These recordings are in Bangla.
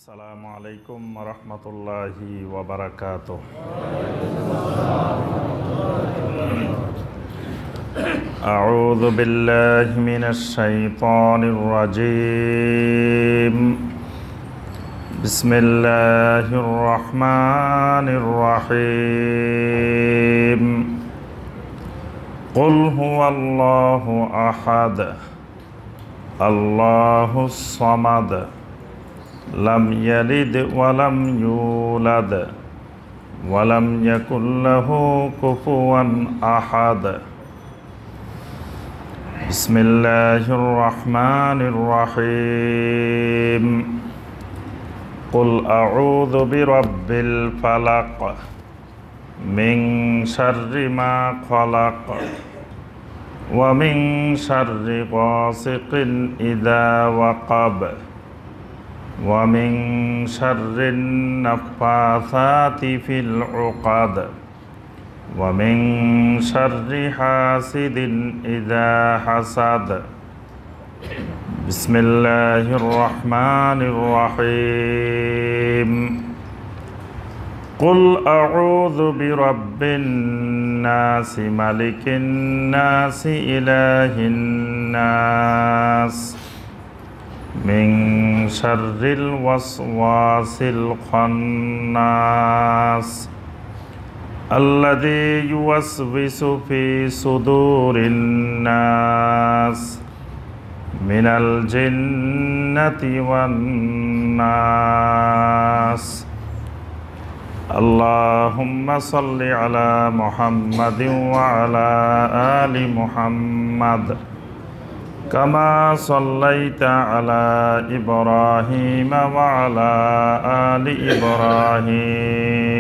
আসসালামু আলাইকুম ওয়া রাহমাতুল্লাহি ওয়া বারাকাতুহু। আউযু বিল্লাহি মিনাশ শাইতানির রাজীম। বিসমিল্লাহির রাহমানির রাহিম। কুল হুয়াল্লাহু আহাদ, আল্লাহুস সামাদ, লাম ইয়ালিদ ওয়ালাম ইউলাদ ওয়ালাম ইয়াকুল লাহু কুফুয়ান আহাদ। বিসমিল্লাহির রাহমানির রাহিম। কুল আউযু বিরাব্বিল ফালাক মিন শাররি মা খালাক ওয়া মিন শাররি গাসিকিন ইযা ওয়াকাব ওয়া মিন শাররিন নাফাসাতি ফিল উকাদ ওয়া মিন শাররি হাসিদিন ইযা হাসাদ। বিসমিল্লাহির রাহমানির রাহিম। কুল আউযু বিরাব্বিন নাস মালিকিন নাস ইলাহিন নাস মিন শাররিল ওয়াসওয়াসিল খান্নাস আল্লাযী ইউওয়াসওয়িসু ফি সুদুরিন নাস মিনাল জিন্নাতি ওয়ান নাস। আল্লাহুম্মা সাল্লি আলা মুহাম্মাদিন ওয়া আলা আলি মুহাম্মাদ কামা সাল্লাইতা আলা ইব্রাহিম ওয়া আলা আলি ইব্রাহিম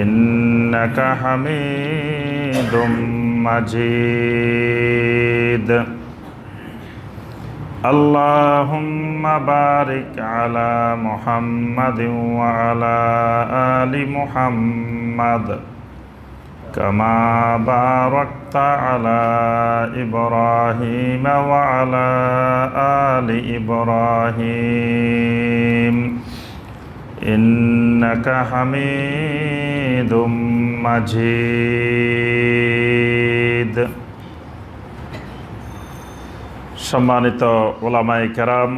ইন্নাকা হামিদুম মাজিদ। আল্লাহুম্মা বারিক আলা মুহাম্মাদিন ওয়া আলা আলি মুহাম্মাদ কামা বারাকতা আলা ইব্রাহিম ওয়া আলা আলি ইব্রাহিম ইন্নাকা হামিদুম মাজিদ। সম্মানিত উলামায়ে কেরাম,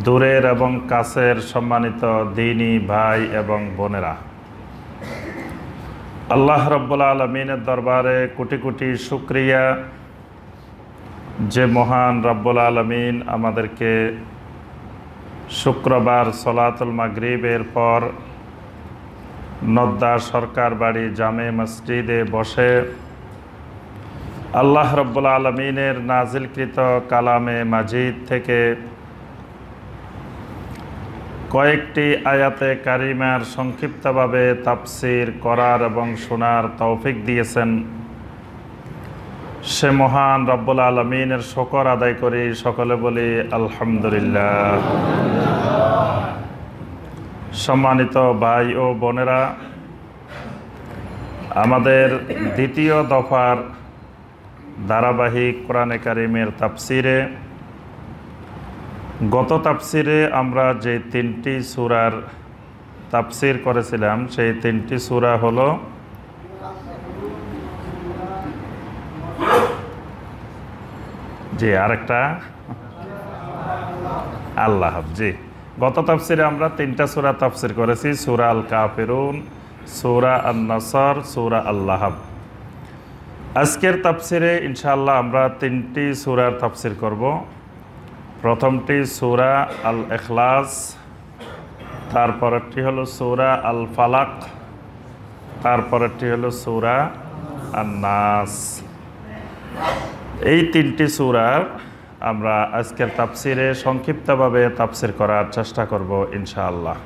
দূরের এবং কাছের সম্মানিত দ্বীনী ভাই এবং বোনেরা, আল্লাহ রাব্বুল আলামিনের দরবারে কোটি কোটি শুকরিয়া যে মহান রাব্বুল আলামিন আমাদেরকে শুক্রবার সলাতুল মাগরিবের পর নদ্দা সরকার বাড়ি জামে মসজিদে বসে আল্লাহ রাব্বুল আলামিনের নাজিলকৃত কালামে মাজিদ থেকে কয়েকটি আয়াতে কারিমার সংক্ষিপ্তভাবে তাফসীর করার এবং শোনার তৌফিক দিয়েছেন, সে মহান রব্বুল আলামিনের শুকর আদায় করি। সকলে বলি আলহামদুলিল্লাহ। সম্মানিত ভাই ও বোনেরা, আমাদের দ্বিতীয় দফার ধারাবাহিক কোরআনে কারিমের তাফসীরে, গত তাফসীরে আমরা যে তিনটি সূরার তাফসীর করেছিলাম সেই তিনটি সূরা হলো জি আরেকটা আল্লাহ। জি, গত তাফসীরে আমরা তিনটা সূরা তাফসীর করেছি, সূরা আল কাফিরুন, সূরা আন-নাসর, সূরা আল্লাহ। আজকের তাফসীরে ইনশাআল্লাহ আমরা তিনটি সূরার তাফসীর করব। প্রথমটি সূরা আল ইখলাস, তারপরেরটি হলো সূরা আল ফালাক, তারপরেরটি হলো সূরা আন-নাস। এই তিনটি সূরার আমরা আজকের তাফসীরে সংক্ষিপ্তভাবে তাফসীর করার চেষ্টা করব ইনশাআল্লাহ।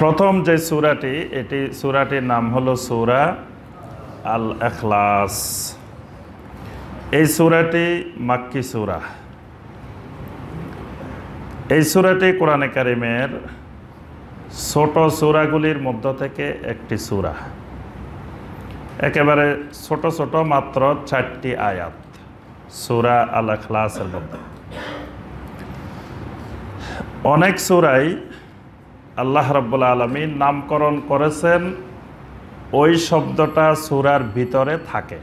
প্রথম যে সূরাটি, এটি সূরাটির নাম হলো সূরা আল ইখলাস। এই সূরাটি মাক্কি সূরা। এই সূরাটি কোরআনে কারিমের ছোট সূরাগুলির মধ্য থেকে একটি সূরা। একেবারে ছোট ছোট মাত্র 4টি আয়াত সূরা আল ইখলাসের মধ্যে। অনেক সূরাই আল্লাহ রাব্বুল আলামিন নামকরণ করেছেন ওই শব্দটা সূরার ভিতরে থাকে,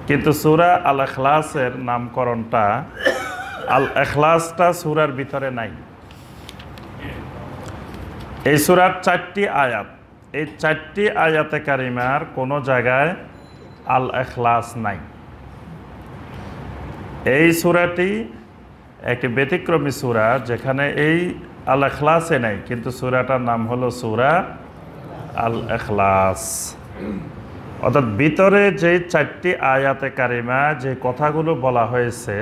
কিন্তু সূরা আল ইখলাসের নামকরণটা আল ইখলাসটা সূরার ভিতরে নাই। এই সূরার 4টি আয়াত, এই 4টি আয়াতে কারিমার কোনো জায়গায় আল ইখলাস নাই। এই সূরাটি একটি ব্যতিক্রমী সূরা যেখানে এই আল ইখলাসে নাই, কিন্তু সূরাটার নাম হলো সূরা আল ইখলাস। অর্থাৎ ভিতরে যে 4টি আয়াতে কারিমা যে কথাগুলো বলা হয়েছে,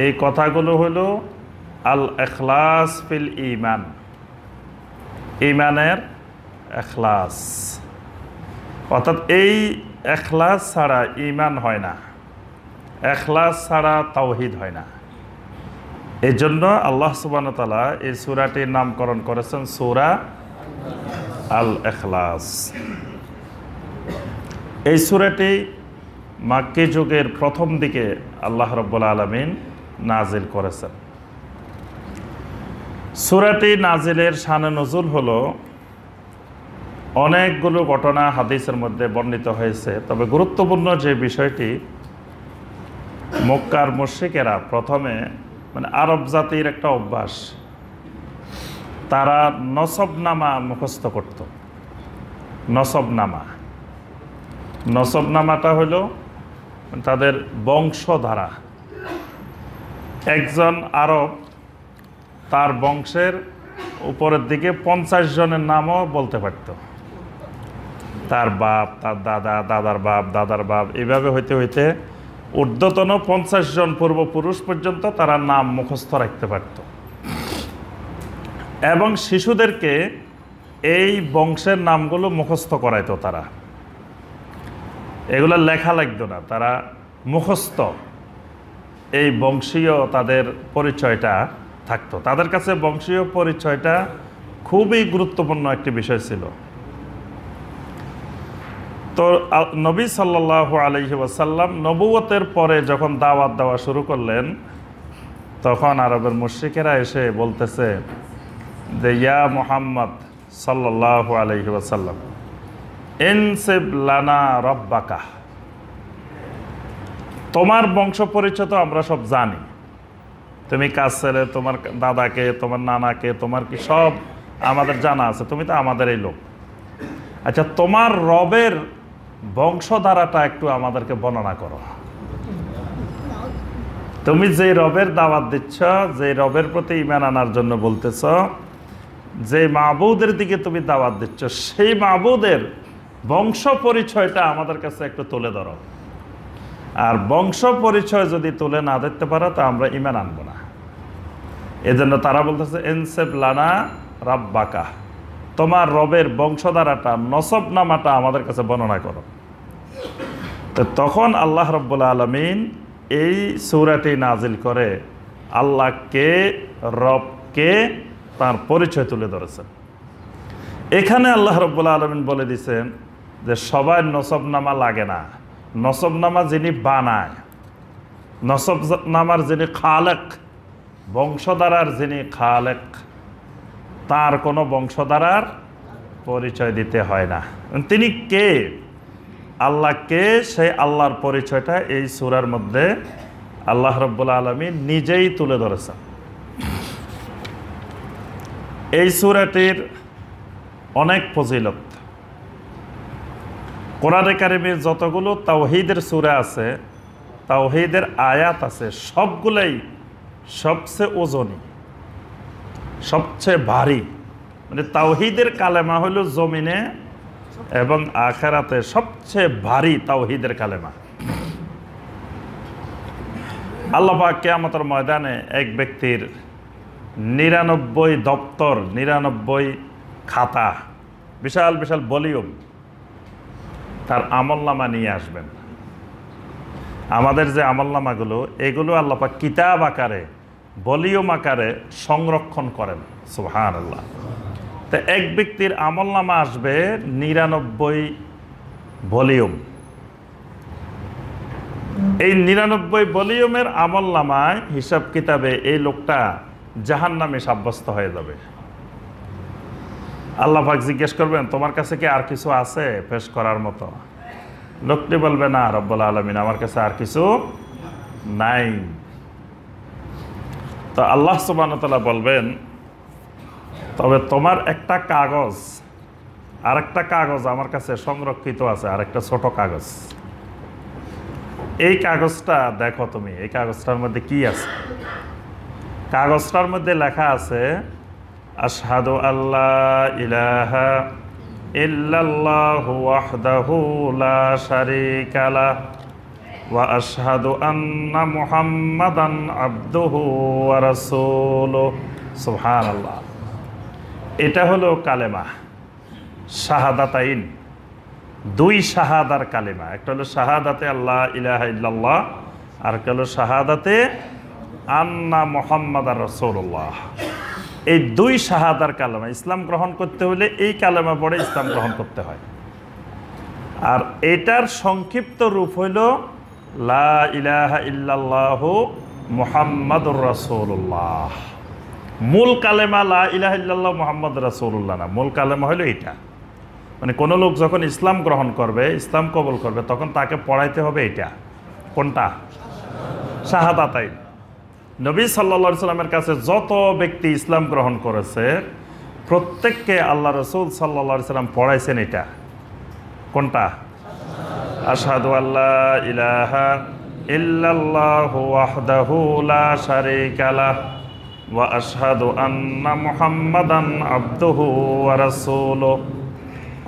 এই কথাগুলো হলো আল ইখলাস ফিল ঈমান, ঈমানের ইখলাস। অর্থাৎ এই ইখলাস ছাড়া ঈমান হয় না, ইখলাস ছাড়া তাওহীদ হয় না। এই জন্য আল্লাহ সুবহানাহু ওয়া তাআলা এই সূরাটির নামকরণ করেছেন সূরা আল ইখলাস। এই সূরাটি মাক্কি যুগের প্রথম দিকে আল্লাহ রাব্বুল আলামিন নাজিল করেছেন। সূরাটি নাজিলের শানে নজুল হলো অনেকগুলো ঘটনা হাদিসের মধ্যে বর্ণিত হয়েছে, তবে গুরুত্বপূর্ণ যে বিষয়টি, মক্কার মুশরিকেরা প্রথমে, মানে আরব জাতির একটা অভ্যাস, তারা নসবনামা মুখস্থ করত। নসবনামাটা হলো তাদের বংশধারা। একজন আরব তার বংশের উপরের দিকে 50 জনের নামও বলতে পারত। তার বাপ, তার দাদা, দাদার বাপ, দাদার বাপ, এইভাবে হইতে হইতে ঊর্ধ্বতন 50 জন পূর্বপুরুষ পর্যন্ত তারা নাম মুখস্থ রাখতে পারত। এবং শিশুদেরকে এই বংশের নামগুলো মুখস্থ করাইতো তারা। এগুলো লেখা লাগতো না, তারা মুখস্থ এই বংশীয় তাদের পরিচয়টা থাকতো। তাদের কাছে বংশীয় পরিচয়টা খুবই গুরুত্বপূর্ণ একটি বিষয় ছিল। তো নবী সাল্লাল্লাহু আলাইহি ওয়াসাল্লাম নবুয়তের পরে যখন দাওয়াত দেওয়া শুরু করলেন, তখন আরবের মুশরিকেরা এসে বলতেছে যে ইয়া মুহাম্মদ সাল্লাল্লাহু আলাইহি ওয়াসাল্লাম ইনসিব লানা রাব্বাকা, তোমার বংশ পরিচয় তো আমরা সব জানি, তুমি কার ছেলে, তোমার দাদাকে, তোমার নানাকে, তোমার কি সব আমাদের জানা আছে, তুমি তো আমাদের এই লোক। আচ্ছা, তোমার রবের বংশধারাটা একটু আমাদেরকে বর্ণনা করো। তুমি যে রবের দাওয়াত দিচ্ছ, যে রবের প্রতি ঈমান আনার জন্য বলতেছ, যে মাবুদের দিকে তুমি দাওয়াত দিচ্ছ, সেই মাবুদের বংশ পরিচয়টা আমাদের কাছে একটু তুলে ধরো। আর বংশ পরিচয় যদি তুলে না দিতে পারো তো আমরা ঈমান আনবো না। এজন্য তারা বলতেছে ইনসিব লানা রাব্বাকা, তোমার রবের বংশধারাটা, নসবনামাটা আমাদের কাছে বর্ণনা করো। তো তখন আল্লাহ রাব্বুল আলামিন এই সূরাটি নাজিল করে আল্লাহকে, রবকে, তার পরিচয় তুলে ধরেছেন। এখানে আল্লাহ রাব্বুল আলামিন বলে দিয়েছেন যে সবার নসবনামা লাগে না। নসবনামা যিনি বানায়, নসবনামার যিনি খালেক, বংশধারার যিনি খালেক, তার কোনো বংশধারার পরিচয় দিতে হয় না। তিনি কে, আল্লাহ কে, সেই আল্লাহর পরিচয়টা এই সূরার মধ্যে আল্লাহ রাব্বুল আলামিন নিজেই তুলে ধরেছেন। এই সূরাটির অনেক ফজিলত। কোরআনে কারিমে যতগুলো তাওহীদের সূরা আছে, তাওহীদের আয়াত আছে, সবগুলাই সবচেয়ে ওজনী, সবচেয়ে ভারী। মানে তাওহীদের কালেমা হলো জমিনে এবং আখিরাতে সবচেয়ে ভারী তাওহীদের কালেমা। আল্লাহ পাক কিয়ামতের ময়দানে এক ব্যক্তির 99 দপ্তর, 99 খাতা, বিশাল বিশাল ভলিউম, তার আমলনামা নিয়ে আসবেন। আমাদের যে আমলনামাগুলো, এগুলো আল্লাহ পাক কিতাব আকারে, ভলিউম আকারে সংরক্ষণ করেন। সুবহানাল্লাহ। তো এক ব্যক্তির আমলনামা আসবে 99 ভলিউম। এই 99 ভলিউমের আমলনামায়, হিসাব কিতাবে এই লোকটা জাহান্নামী সাব্যস্ত হয়ে যাবে। আল্লাহ পাক জিজ্ঞেস করবেন, তোমার কাছে কি আর কিছু আছে পেশ করার মতো? লোকটি বলবে, না রব্বুল আলামিন, আমার কাছে আর কিছু নাই। তো আল্লাহ সুবহানাহু ওয়া তাআলা বলবেন, তবে তোমার একটা কাগজ, আরেকটা কাগজ আমার কাছে সংরক্ষিত আছে, আরেকটা ছোট কাগজ। এই কাগজটা দেখো তুমি, এই কাগজটার মধ্যে কি আছে? কাগজটার মধ্যে লেখা আছে, আশহাদু আল্লা ইলাহা ইল্লাল্লাহু ওয়াহদাহু লা শারীকা লাহু ওয়া আশহাদু আন্না মুহাম্মাদান আবদুহু ওয়া রাসূলুহু। সুবহানাল্লাহ। এটা হলো কালেমা শাহাদাতাইন, দুই শাহাদার কালেমা। একটা হলো শাহাদাতে আল্লাহ ইলাহা ইল্লাল্লাহ, আর একটা হলো শাহাদাতে আন্না মুহাম্মাদার রাসূলুল্লাহ। এই দুই শাহাদার কালেমা, ইসলাম গ্রহণ করতে হলে এই কালেমা পড়ে ইসলাম গ্রহণ করতে হয়। আর এটার সংক্ষিপ্ত রূপ হইল লা ইলাহা ইল্লাল্লাহু মুহাম্মাদুর রাসূলুল্লাহ। মূল কালেমা লা ইলাহা ইল্লাল্লাহ মুহাম্মাদুর রাসূলুল্লাহ না, মূল কালেমা হলো এটা। মানে কোনো লোক যখন ইসলাম গ্রহণ করবে, ইসলাম কবুল করবে, তখন তাকে পড়াইতে হবে এটা। কোনটা? শাহাদাতাইন। নবী সাল্লাল্লাহু আলাইহি সাল্লামের কাছে যত ব্যক্তি ইসলাম গ্রহণ করেছে, প্রত্যেককে আল্লাহ রাসূল সাল্লাল্লাহু আলাইহি সাল্লাম পড়াইছেন এটা। কোনটা? আশহাদু আল্লা ইলাহা ইল্লাল্লাহু ওয়াহদাহু লা শারীকা লাহু ওয়া আশহাদু আন্না মুহাম্মাদান আবদুহু ওয়া রাসূলুহু।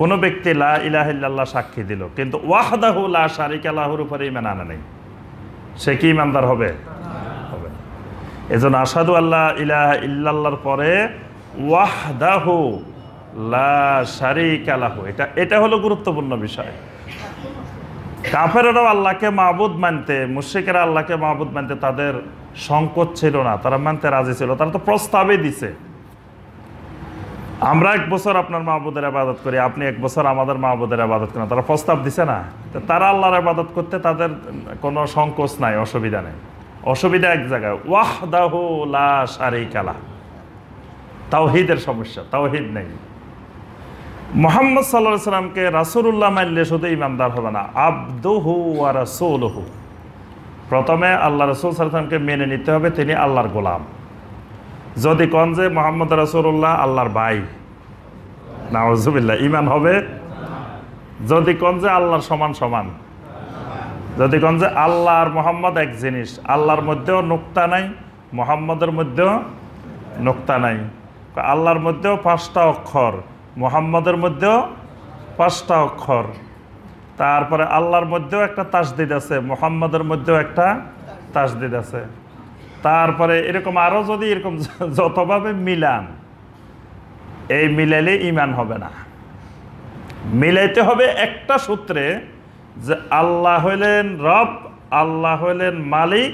কোনো ব্যক্তি লা ইলাহা ইল্লাল্লাহ সাক্ষী দিল, কিন্তু ওয়াহদাহু লা শারীকা লাহুর উপরে ঈমান আনে নাই, সে কি ঈমানদার হবে? হবে না। এজন্য আশহাদু আল্লা ইলাহা ইল্লাল্লাহর পরে ওয়াহদাহু লা শারীকা লাহু, এটা হলো গুরুত্বপূর্ণ বিষয়। কাফেররাও আল্লাহকে মাবুদ মানতে, মুশরিকেরা আল্লাহকে মাবুদ মানতে তাদের সংকোচ ছিল না, তারা মানতে রাজি ছিল। তারা তো প্রস্তাবই দিছে, আমরা 1 বছর আপনার মাবুদের ইবাদত করি, আপনি 1 বছর আমাদের মাবুদের ইবাদত করেন। তারা প্রস্তাব দিছে না? তো তারা আল্লাহর ইবাদত করতে তাদের কোনো সংকোচ নাই, অসুবিধা নেই। অসুবিধা এক জায়গায়, ওয়াহদাহু লা শারীকা লাহু, তাওহীদের সমস্যা, তাওহীদ নেই। মুহাম্মদ সাল্লাল্লাহু আলাইহি সাল্লামকে রাসূলুল্লাহ মানলে শুধু ঈমানদার হবে না, আবদুহু ওয়া রাসূলুহু। প্রথমে আল্লাহ রাসূল সাল্লাল্লাহু আলাইহি সাল্লামকে মেনে নিতে হবে তিনি আল্লাহর গোলাম। যদি কোন যে মুহাম্মদ রাসূলুল্লাহ আল্লাহর ভাই, নাউযুবিল্লাহ, ঈমান হবে। যদি কোন যে আল্লাহর সমান সমান, যদি কোন যে আল্লাহ আর মুহাম্মদ এক জিনিস, আল্লাহর মধ্যেও নুকতা নাই, মুহাম্মদের মধ্যেও নুকতা নাই। আল্লাহর মধ্যেও 5টা অক্ষর, মুহাম্মদের মধ্যেও 5টা অক্ষর। তারপরে আল্লাহর মধ্যেও একটা তাসদিদ আছে, মুহাম্মদের মধ্যেও একটা তাসদিদ আছে। তারপরে এরকম আরও যদি এরকম যতভাবে মিলান, এই মিলাইলে ঈমান হবে না। মিলাইতে হবে একটা সূত্রে, যে আল্লাহ হইলেন রব, আল্লাহ হইলেন মালিক,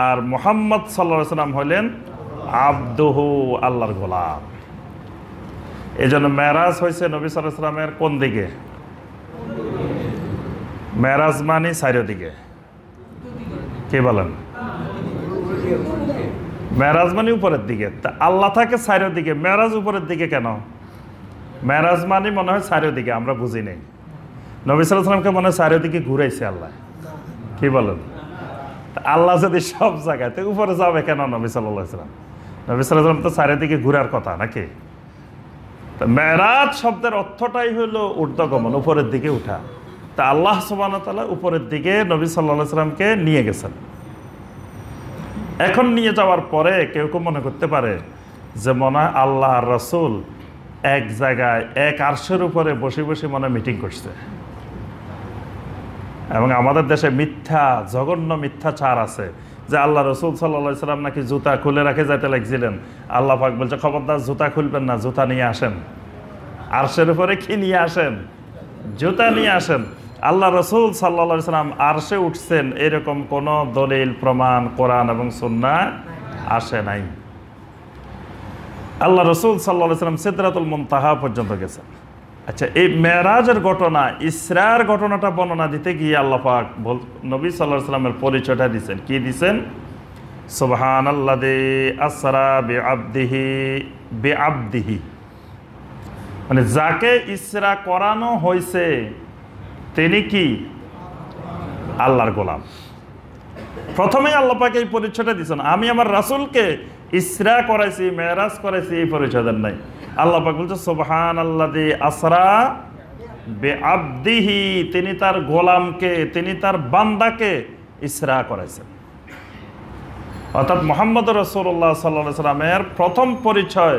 আর মুহাম্মদ সাল্লাল্লাহু আলাইহি সাল্লাম হইলেন আবদুহু, আল্লাহর গোলাম। এই জন্য মেরাজ হয়েছে নবী সাল্লাল্লাহু আলাইহি সাল্লামের কোন দিকে? মেরাজ মানে চারিদিকে। কি বলেন? মেরাজ মানে উপরের দিকে। তা আল্লাহ থাকে চারিদিকে, মেরাজ উপরের দিকে কেন? মেরাজ মানে মনে হয় চারিদিকে, আমরা বুঝি নেই। নবী সাল্লাল্লাহু আলাইহি সাল্লামকে মনে হয় চারিদিকে ঘুরাইছে আল্লাহ। কি বলেন? আল্লাহ যদি সব জায়গায়, তো উপরে যাবে কেন নবী সাল্লাল্লাহু আলাইহি সাল্লাম? নবী সাল্লাল্লাহু আলাইহি সাল্লাম তো চারিদিকে ঘুরার কথা নাকি? মেরাজ শব্দের অর্থটাই হলো ঊর্ধ্বগমন, উপরের দিকে উঠা। তা আল্লাহ সুবহানাহু ওয়া তাআলা উপরের দিকে নবী সাল্লাল্লাহু আলাইহি সাল্লামকে নিয়ে গেছেন। এখন নিয়ে যাওয়ার পরে কেউ কেউ মনে করতে পারে যে মনে হয় আল্লাহ আর রাসূল এক জায়গায় এক আরশের উপরে বসে বসে মনে মিটিং করছে। এবং আমাদের দেশে মিথ্যা, জঘন্য মিথ্যাচার আছে যে আল্লাহ রাসূল সাল্লাল্লাহু আলাইহি সাল্লাম নাকি জুতা খুলে রেখে যাইতে লাগছিলেন। আল্লাহ পাক বলছে, খবরদার জুতা খুলবেন না, জুতা নিয়ে আসেন। আরশের উপরে কি নিয়ে আসেন? জুতা নিয়ে আসেন। আল্লাহ রাসূল সাল্লাল্লাহু আলাইহি সাল্লাম আরশে উঠছেন এরকম কোনো দলিল প্রমাণ কোরআন এবং সুন্নাহ আসে নাই। আল্লাহ রাসূল সাল্লাল্লাহু আলাইহি সাল্লাম সিদরাতুল মুনতাহা পর্যন্ত গেছেন। আচ্ছা, এই মেরাজের ঘটনা, ইসরার ঘটনাটা বর্ণনা দিতে গিয়ে আল্লাহ পাক নবী সাল্লাল্লাহু আলাইহি সাল্লামের পরিচয়টা দিচ্ছেন। কি দিচ্ছেন? সুবহানাল্লাযী আসরা বিআবদিহি, মানে যাকে ইসরা করানো হয়েছে তিনি কি আল্লাহর গোলাম। প্রথমেই আল্লাহ পাক এই পরিচয়টা দিয়েছেন, আমি আমার রাসূলকে ইসরা করাইছি, মেরাজ করাইছি, এই পরিচয় দেন নাই। আল্লাহ পাক বলছে সুবহানাল্লাযী আসরা বিআবদিহি, তিনি তার গোলামকে, তিনি তার বান্দাকে ইসরা করাইছেন। অর্থাৎ মুহাম্মদ রাসূলুল্লাহ সাল্লাল্লাহু আলাইহি সাল্লামের প্রথম পরিচয়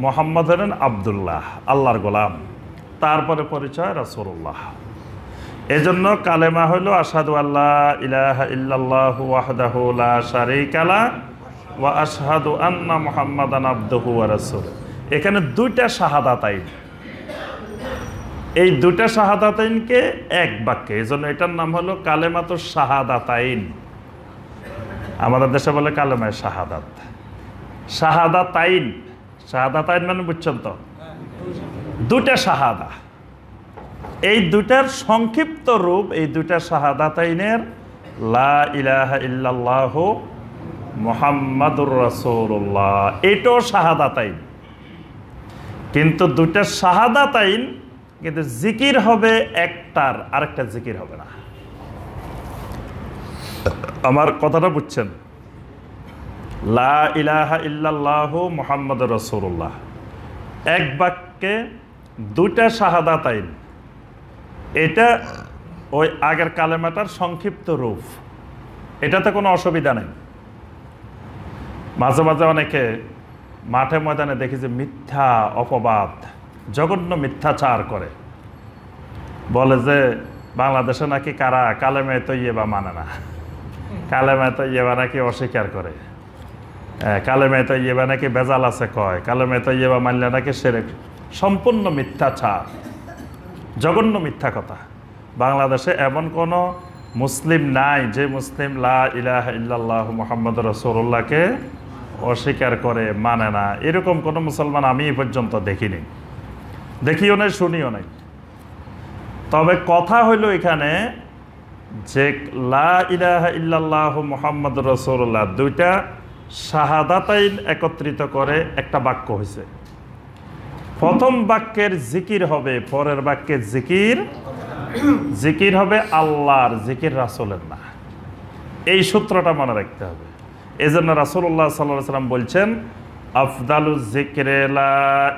মুহাম্মদ হলেন আব্দুল্লাহ, আল্লাহর গোলাম, তারপরে পরিচয় রাসূলুল্লাহ। এজন্য কালেমা হলো আশহাদু আল্লা ইলাহা ইল্লাল্লাহু ওয়াহদাহু লা শারীকা লাহু ওয়া আশহাদু আন্না মুহাম্মাদান আবদুহু ওয়া রাসূলুহু। এখানে দুইটা শাহাদাতাইন, এই দুইটা শাহাদাতাইনকে এক বাক্যে, এজন্য এটার নাম হলো কালেমাতুশ শাহাদাতাইন। আমাদের দেশে বলে কালেমায়ে শাহাদাত, শাহাদাতাইন। শাহাদাতাইন মানে বুঝছেন তো, দুইটা শাহাদা। এই দুটার সংক্ষিপ্ত রূপ, এই দুইটা শাহাদাতাইনের লা ইলাহা ইল্লাল্লাহু মুহাম্মাদুর রাসূলুল্লাহ, এটাও শাহাদাতাইন। কিন্তু দুইটা শাহাদাতাইন, কিন্তু জিকির হবে একটার, আরেকটা জিকির হবে না। আমার কথাটা বুঝছেন? লা ইলাহা ইল্লাল্লাহু মুহাম্মাদুর রাসূলুল্লাহ, এক বাক্যে দুইটা শাহাদাতাইন, এটা ওই আগের কালেমাটার সংক্ষিপ্ত রূপ, এটাতে কোনো অসুবিধা নেই। মাঝে মাঝে অনেকে মাঠে ময়দানে দেখি যে মিথ্যা অপবাদ, জঘন্য মিথ্যাচার করে, বলে যে বাংলাদেশে নাকি কারা কালেমায়ে তৈয়বা মানে না, কালেমায়ে তৈয়বা নাকি অস্বীকার করে, কালেমায়ে তৈয়বা নাকি ভেজাল আছে কয়, কালেমায়ে তৈয়বা মানলে নাকি শিরক। সম্পূর্ণ মিথ্যাচার, জঘন্য মিথ্যা কথা। বাংলাদেশে এমন কোনো মুসলিম নাই যে মুসলিম লা ইলাহা ইল্লাল্লাহু মুহাম্মাদুর রাসূলুল্লাহকে অস্বীকার করে, মানে না, এরকম কোনো মুসলমান আমি এই পর্যন্ত দেখিনি, দেখিও নাই, শুনিও নাই। তবে কথা হইল এখানে যে লা ইলাহা ইল্লাল্লাহু মুহাম্মাদুর রাসূলুল্লাহ, দুইটা শাহাদাতাইন একত্রিত করে একটা বাক্য হয়েছে। প্রথম বাক্যের জিকির হবে, পরের বাক্যের জিকির হবে আল্লাহর, জিকির রাসূলের না। এই সূত্রটা মনে রাখতে হবে। এই জন্য রাসূলুল্লাহ সাল্লাল্লাহু আলাইহি ওয়াসাল্লাম বলছেন আফদালুজ যিকরি লা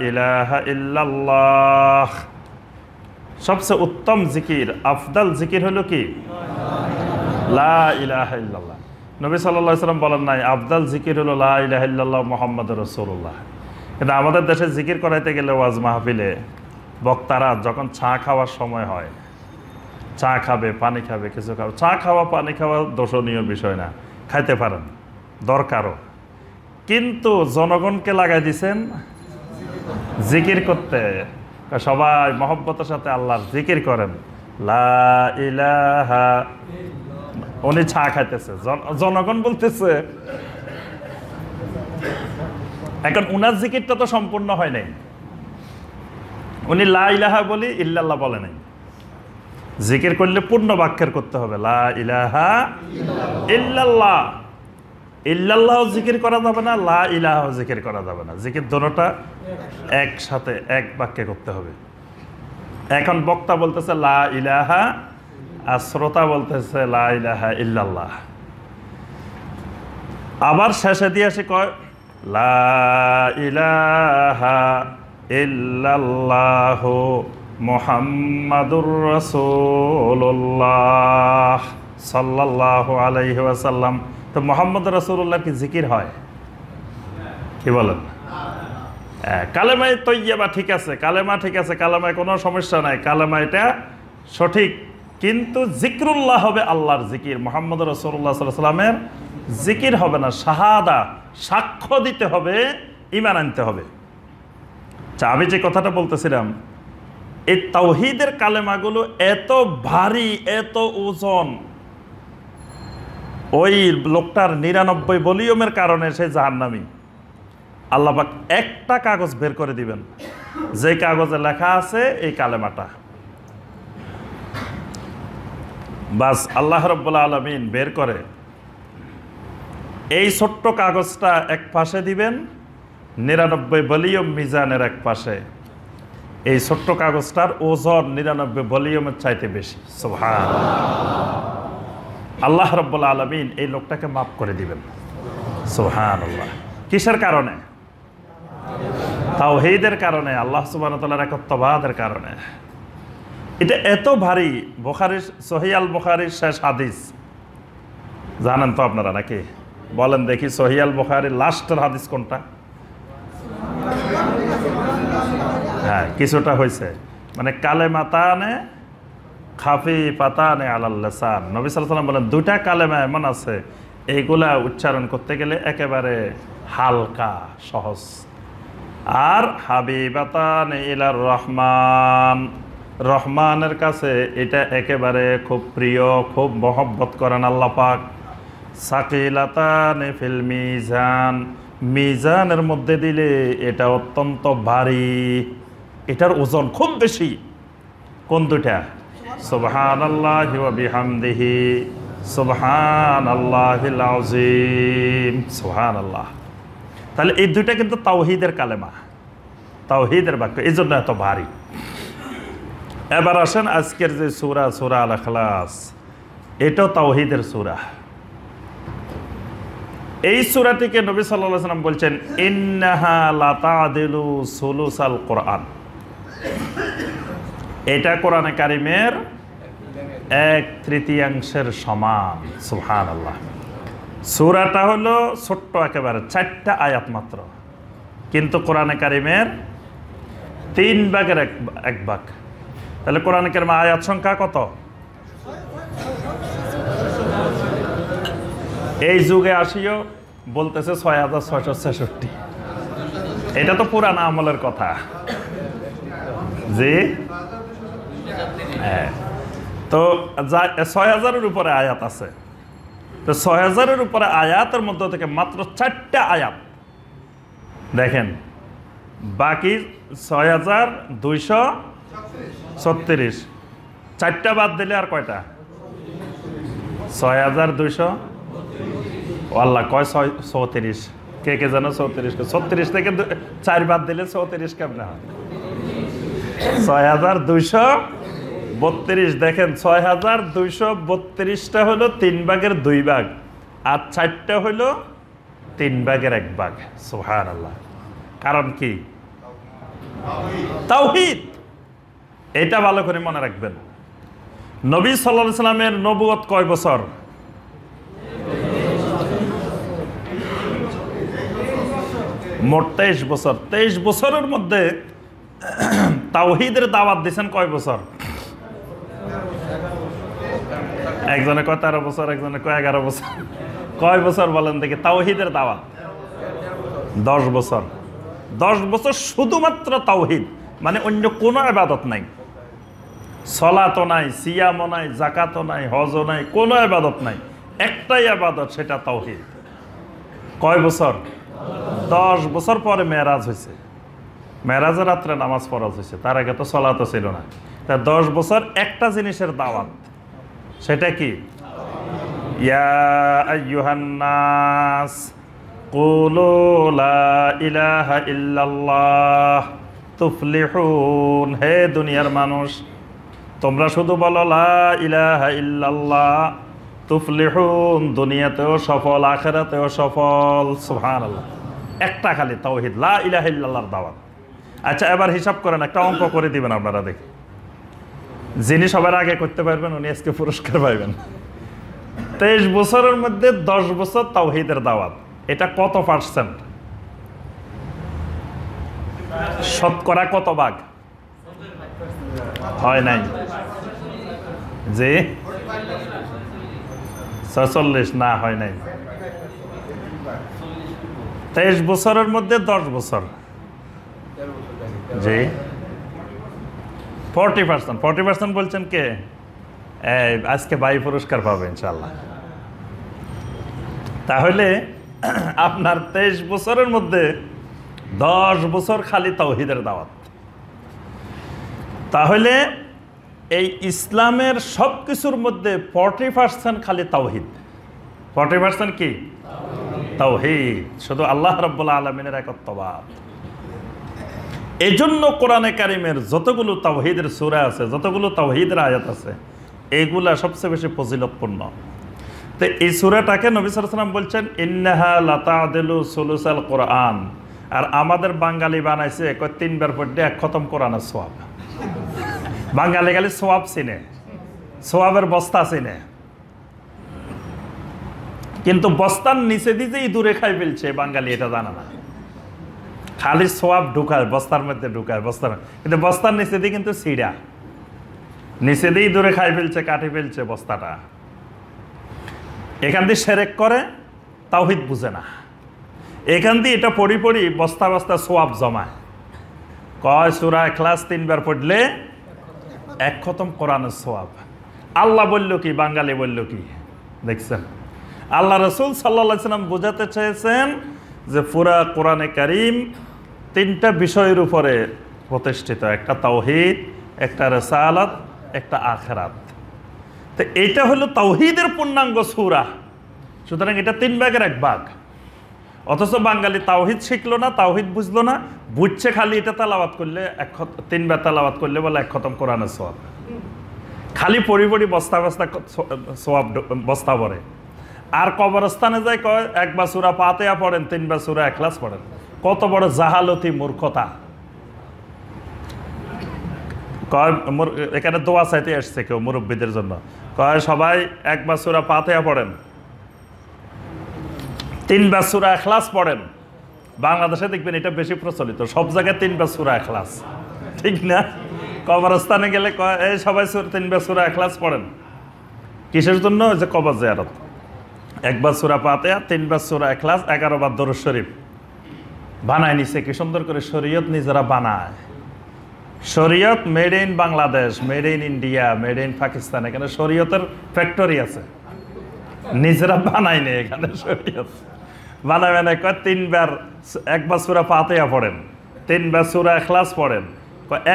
ইলাহা ইল্লাল্লাহ, সবচেয়ে উত্তম জিকির, আফদাল জিকির হলো কি লা ইলাহা ইল্লাল্লাহ। নবী সাল্লাল্লাহু আলাইহি ওয়াসাল্লাম বলেন নাই আফদাল জিকির হলো লা ইলাহা ইল্লাল্লাহ মুহাম্মাদুর রাসূলুল্লাহ। কিন্তু আমাদের দেশে জিকির করাইতে গেলে ওয়াজ মাহফিলে বক্তারা যখন চা খাওয়ার সময় হয়, চা খাবে, পানি খাবে, কিছু খাবে, চা খাওয়া পানি খাওয়া দোষণীয় বিষয় না, খাইতে পারেন, দরকারও, কিন্তু জনগণকে লাগাই দিছেন জিকির করতে। সবাই মহব্বতের সাথে আল্লাহর জিকির করেন, লা ইলাহা, উনি চা খাইতেছে, জনগণ বলতেছে। এখন উনার জিকিরটা তো সম্পূর্ণ হয় নাই, উনি লা ইলাহা বলি ইল্লাল্লাহ বলে নাই। জিকির করলে পূর্ণ বাক্যের করতে হবে, লা ইলাহা ইল্লাল্লাহ। ইল্লাল্লাহ জিকির করা যাবে না, লা ইলাহা জিকির করা যাবে না, জিকির দুটোটা একসাথে এক বাক্যে করতে হবে। এখন বক্তা বলতেছে লা ইলাহা, আর শ্রোতা বলতেছে লা ইলাহা ইল্লাল্লাহ। আবার শেষে দিয়ে আসে কয় লা ইলাহা ইল্লাল্লাহু মুহাম্মাদুর রাসূলুল্লাহ সাল্লাল্লাহু আলাইহি ওয়াসাল্লাম। তো মুহাম্মদ রাসূলুল্লাহ কি জিকির হয়? কি বলেন? কালেমায়ে তৈয়বা ঠিক আছে, কালেমা ঠিক আছে, কালেমায় কোনো সমস্যা নাই, কালেমা এটা সঠিক, কিন্তু জিক্রুল্লাহ হবে আল্লাহর জিকির, মুহাম্মদ রাসূলুল্লাহ সাল্লাল্লাহু আলাইহি ওয়াসাল্লামের জিকির হবে না। শাহাদা, সাক্ষ্য দিতে হবে, ঈমান আনতে হবে। আমি যে কথাটা বলতেছিলাম, এই তাওহীদের কালেমাগুলো এত ভারী, এত ওজন, ওই লোকটার 99 ভলিউমের কারণে সে জাহান্নামী। আল্লাহ পাক একটা কাগজ বের করে দিবেন, যে কাগজে লেখা আছে এই কালেমাটা, বাস আল্লাহ রাব্বুল আলামিন বের করে এই ছোট্ট কাগজটা এক পাশে দিবেন, 99 ভলিউম মিজানের এক পাশে। এই ছোট্ট কাগজটার ওজন 99 ভলিউমের চাইতে বেশি। সুবহানাল্লাহ। আল্লাহ রাব্বুল আলামিন এই লোকটাকে মাফ করে দিবেন। সুবহানাল্লাহ। কিসের কারণে? তাওহীদের কারণে, আল্লাহ সুবহানাহু ওয়া তাআলার একত্ববাদের কারণে। এটা এত ভারী। বুখারীর সহিহ আল বুখারীর শেষ হাদিস জানেন তো আপনারা নাকি? বলেন দেখি, সহিহ আল বুখারীর লাস্টের হাদিস কোনটা? হ্যাঁ, কিছুটা হয়েছে, মানে কালেমাতানে খাফিফাতানে আলাল লিসান। নবী সাল্লাল্লাহু আলাইহি ওয়াসাল্লাম বলেন, দুইটা কালেমা এমন আছে এইগুলা উচ্চারণ করতে গেলে একেবারে হালকা সহজ। আর হাবিবাতানে ইলার রহমান, রহমানের কাছে এটা একেবারে খুব প্রিয়, খুব মহব্বত করেন আল্লাহ পাক। সাকিলাতানে ফিল মিজান, মিজানের মধ্যে দিলে এটা অত্যন্ত ভারী, এটার ওজন খুব বেশি। কোন দুটা? সুবহানাল্লাহি ওয়া বিহামদিহি সুবহানাল্লাহিল আযীম। সুবহানাল্লাহ। তাহলে এই দুইটা কিন্তু তাওহীদের কালেমা, তাওহীদের বাক্য, এই জন্য এত ভারী। এবার আসেন আজকের যে সূরা, সূরা আল ইখলাস, এটাও তাওহীদের সূরা। এই সূরাটিকে নবী সাল্লাল্লাহু আলাইহি ওয়াসাল্লাম বলছেন, ইন্নাহা লাতাদিলু সুলুসাল কোরআন। এটা কোরআনে কারিমের 1/3 সমান। সুবহানাল্লাহ। সূরাটা হলো ছোট্ট, একেবারে 4টা আয়াত মাত্র, কিন্তু কোরআনে কারিমের 3 ভাগের 1 ভাগ। তাহলে কোরআনে কারিমের আয়াত সংখ্যা কত? এই যুগে আসিও বলতেছে 6666। এটা তো পুরান আমলের কথা। জি হ্যাঁ, তো 6000-এর উপরে আয়াত আছে। তো 6000-এর উপরে আয়াতের মধ্যে থেকে মাত্র 4টা আয়াত দেখেন, বাকি 6236। 4টা বাদ দিলে আর কয়টা? 6200। আল্লাহ কয় 34। কে কে জানো 34? 36 থেকে 4 বাদ দিলে 34 কেমনে হয়? 6232। দেখেন, 6232টা হলো 3 ভাগের 2 ভাগ, আর 4টা হলো 3 ভাগের 1 ভাগ। সুবহানাল্লাহ। কারণ কি? তাওহীদ। এটা ভালো করে মনে রাখবেন। নবী সাল্লাল্লাহু আলাইহি সাল্লামের নবুয়ত কয় বছর? মোট 23 বছর। 23 বছরের মধ্যে তাওহীদের দাওয়াত দিয়েছেন কয় বছর? একজনে কয় 13 বছর, একজনে কয় 11 বছর। কয় বছর বলেন দেখি তাওহীদের দাওয়াত? 10 বছর। 10 বছর শুধুমাত্র তাওহীদ, মানে অন্য কোনো ইবাদত নাই। সালাতও নাই, সিয়ামও নাই, যাকাতও নাই, হজও নাই, কোনো ইবাদত নাই। একটাই ইবাদত, সেটা তাওহীদ। কয় বছর? 10 বছর পরে মেরাজ হয়েছে। মেরাজের রাত্রে নামাজ ফরজ হয়েছে, তার আগে তো সালাতও ছিল না। তা 10 বছর একটা জিনিসের দাওয়াত, সেটা কি? ইয়া আইয়ুহান নাস কুলু লা ইলাহা ইল্লাল্লাহ তুফলিহুন। হে দুনিয়ার মানুষ, তোমরা শুধু বলো লা ইলাহা ইল্লাল্লাহ তুফলিহুন, দুনিয়াতেও সফল, আখিরাতেও সফল। সুবহানাল্লাহ। একটা খালি তাওহীদ, লা ইলাহা ইল্লাল্লাহর দাওয়াত। আচ্ছা, এবার হিসাব করেন, একটা অঙ্ক করে দিবেন আপনারা দেখি। যিনি সবার আগে করতে পারবেন উনি আজকে পুরস্কার পাইবেন। 23 বছরের মধ্যে 10 বছর তাওহীদের দাওয়াত, এটা কত পার্সেন্ট? শতকরা কত ভাগ? হয় নাই যে 46 না, হয় নাই। 23 বছরের মধ্যে 10 বছর, জি 40%। 40% বলছেন কে? আজকে ভাই পুরস্কার পাবে ইনশাল্লাহ। তাহলে আপনার 23 বছরের মধ্যে 10 বছর খালি তাওহীদের দাওয়াত। তাহলে এই ইসলামের সব কিছুর মধ্যে 40% খালি তাওহীদ। 40% কি? তাওহীদ, শুধু আল্লাহ রাব্বুল আলামিনের একত্ববাদ। এজন্য কোরআনে কারিমের যতগুলো তাওহীদের সূরা আছে, যতগুলো তাওহীদের আয়াত আছে, এইগুলা সবচেয়ে বেশি ফজিলতপূর্ণ। তো এই সূরাটাকে নবী সাল্লাল্লাহু আলাইহি ওয়াসাল্লাম বলছেন ইন্নাহা লাতাদিলু সুলুসাল কোরআন। আর আমাদের বাঙালি বানাইছে 3 বার পড়লে 1 খতম কোরআনের সওয়াব। বাঙালি খালি সওয়াব চিনে, সওয়াবের বস্তা চিনে, কিন্তু বস্তার নিচে দিয়ে ইঁদুরে খাই ফেলছে বাঙালি এটা জানা না। খালি সোয়াব ঢুকায় বস্তার মধ্যে, ঢুকায় বস্তার, কিন্তু বস্তার নিচে দিয়ে কিন্তু ছিঁড়া, নিচে দিয়ে ইঁদুরে খাই ফেলছে, কাটি ফেলছে বস্তাটা। এখান দিয়ে শিরক করে, তাওহীদ বুঝে না। এখান দিয়ে এটা পড়ি পড়ি বস্তা বস্তা সোয়াব জমায়। কয় সূরা ইখলাস 3 বার পড়লে 1 খতম কোরআনের সোয়াব। আল্লাহ বলল কি, বাঙালি বলল কি? দেখছেন, আল্লাহ রাসূল সাল্লাল্লাহু আলাইহি ওয়াসাল্লাম বোঝাতে চেয়েছেন যে পুরা কোরআনে কারীম 3টা বিষয়ের উপরে প্রতিষ্ঠিত, একটা তাওহীদ, একটা রিসালাত, একটা আখিরাত। তো এইটা হলো তাওহীদের পূর্ণাঙ্গ সূরা। সুতরাং এটা 3 ভাগের 1 ভাগ। অথচ বাঙালি তাওহীদ শিখলো না, তাওহীদ বুঝলো না, বুঝছে খালি এটা তেলাওয়াত করলে 3 বার তেলাওয়াত করলে বলে 1 খতম কোরআনের সওয়াব। খালি পড়ি পড়ি বস্তা বস্তা সওয়াব বস্তা ভরে। আর কবরস্থানে যায় কয় 1 বার সূরা ফাতিহা পড়েন, 3 বার সূরা ইখলাস পড়েন। কত বড় জাহালতি, মূর্খতা! কয় এখানে দোয়া চাইতে আসছে কেউ মুরব্বীদের জন্য, কয় সবাই 1 বার সূরা ফাতিহা পড়েন, 3 বার সূরা ইখলাস পড়েন। বাংলাদেশে দেখবেন এটা বেশি প্রচলিত, সব জায়গায় 3 বার সূরা ইখলাস, ঠিক না? কবরস্থানে গেলে কয় এই সবাই 3 বার সূরা ইখলাস পড়েন। কিসের জন্য? ওই যে কবর জিয়ারত। 1 বার সূরা ফাতিহা, 3 বার সূরা ইখলাস, 11 বার দরুদ শরীফ বানায় নিছে। কি সুন্দর করে শরীয়ত নিজেরা বানায়। শরীয়ত made in Bangladesh, made in India, made in Pakistan, এখানে শরীয়তের ফ্যাক্টরি আছে, নিজেরা বানায় নেই। এখানে শরীয়ত বানায় বানায় কয় 3 বার 1 বার সূরা ফাতিহা পড়েন, 3 বার সূরা ইখলাস পড়েন,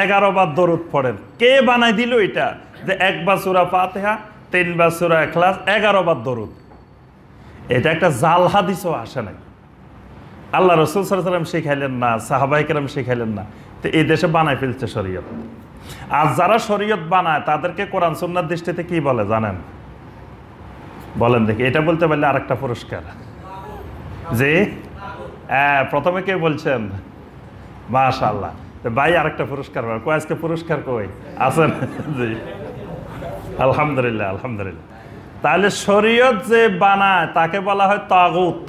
11 বার দরুদ পড়েন। কে বানাই দিল এটা যে 1 বার সূরা ফাতিহা, 3 বার সূরা ইখলাস, 11 বার দরুদ? এটা একটা জাল হাদিসও আসে নাই। আল্লাহ রাসূল সাল্লাল্লাহু আলাইহি ওয়াসাল্লাম শিখাইলেন না, সাহাবায়ে কেরাম শিখাইলেন না। তো এই দেশে বানাই ফেলছে শরীয়ত। আর যারা শরীয়ত বানায় তাদেরকে কোরআন সুন্নাহর দৃষ্টিতে কি বলে জানেন? বলেন দেখি। এটা বলতে পারলে আরেকটা পুরস্কার। যে প্রথমে কে বলছেন? মাশাআল্লাহ। ভাই আরেকটা পুরস্কার পাবে। কই আজকে পুরস্কার কই আছেন? জি আলহামদুলিল্লাহ, আলহামদুলিল্লাহ। তাহলে শরীয়ত যে বানায় তাকে বলা হয় তাগুত।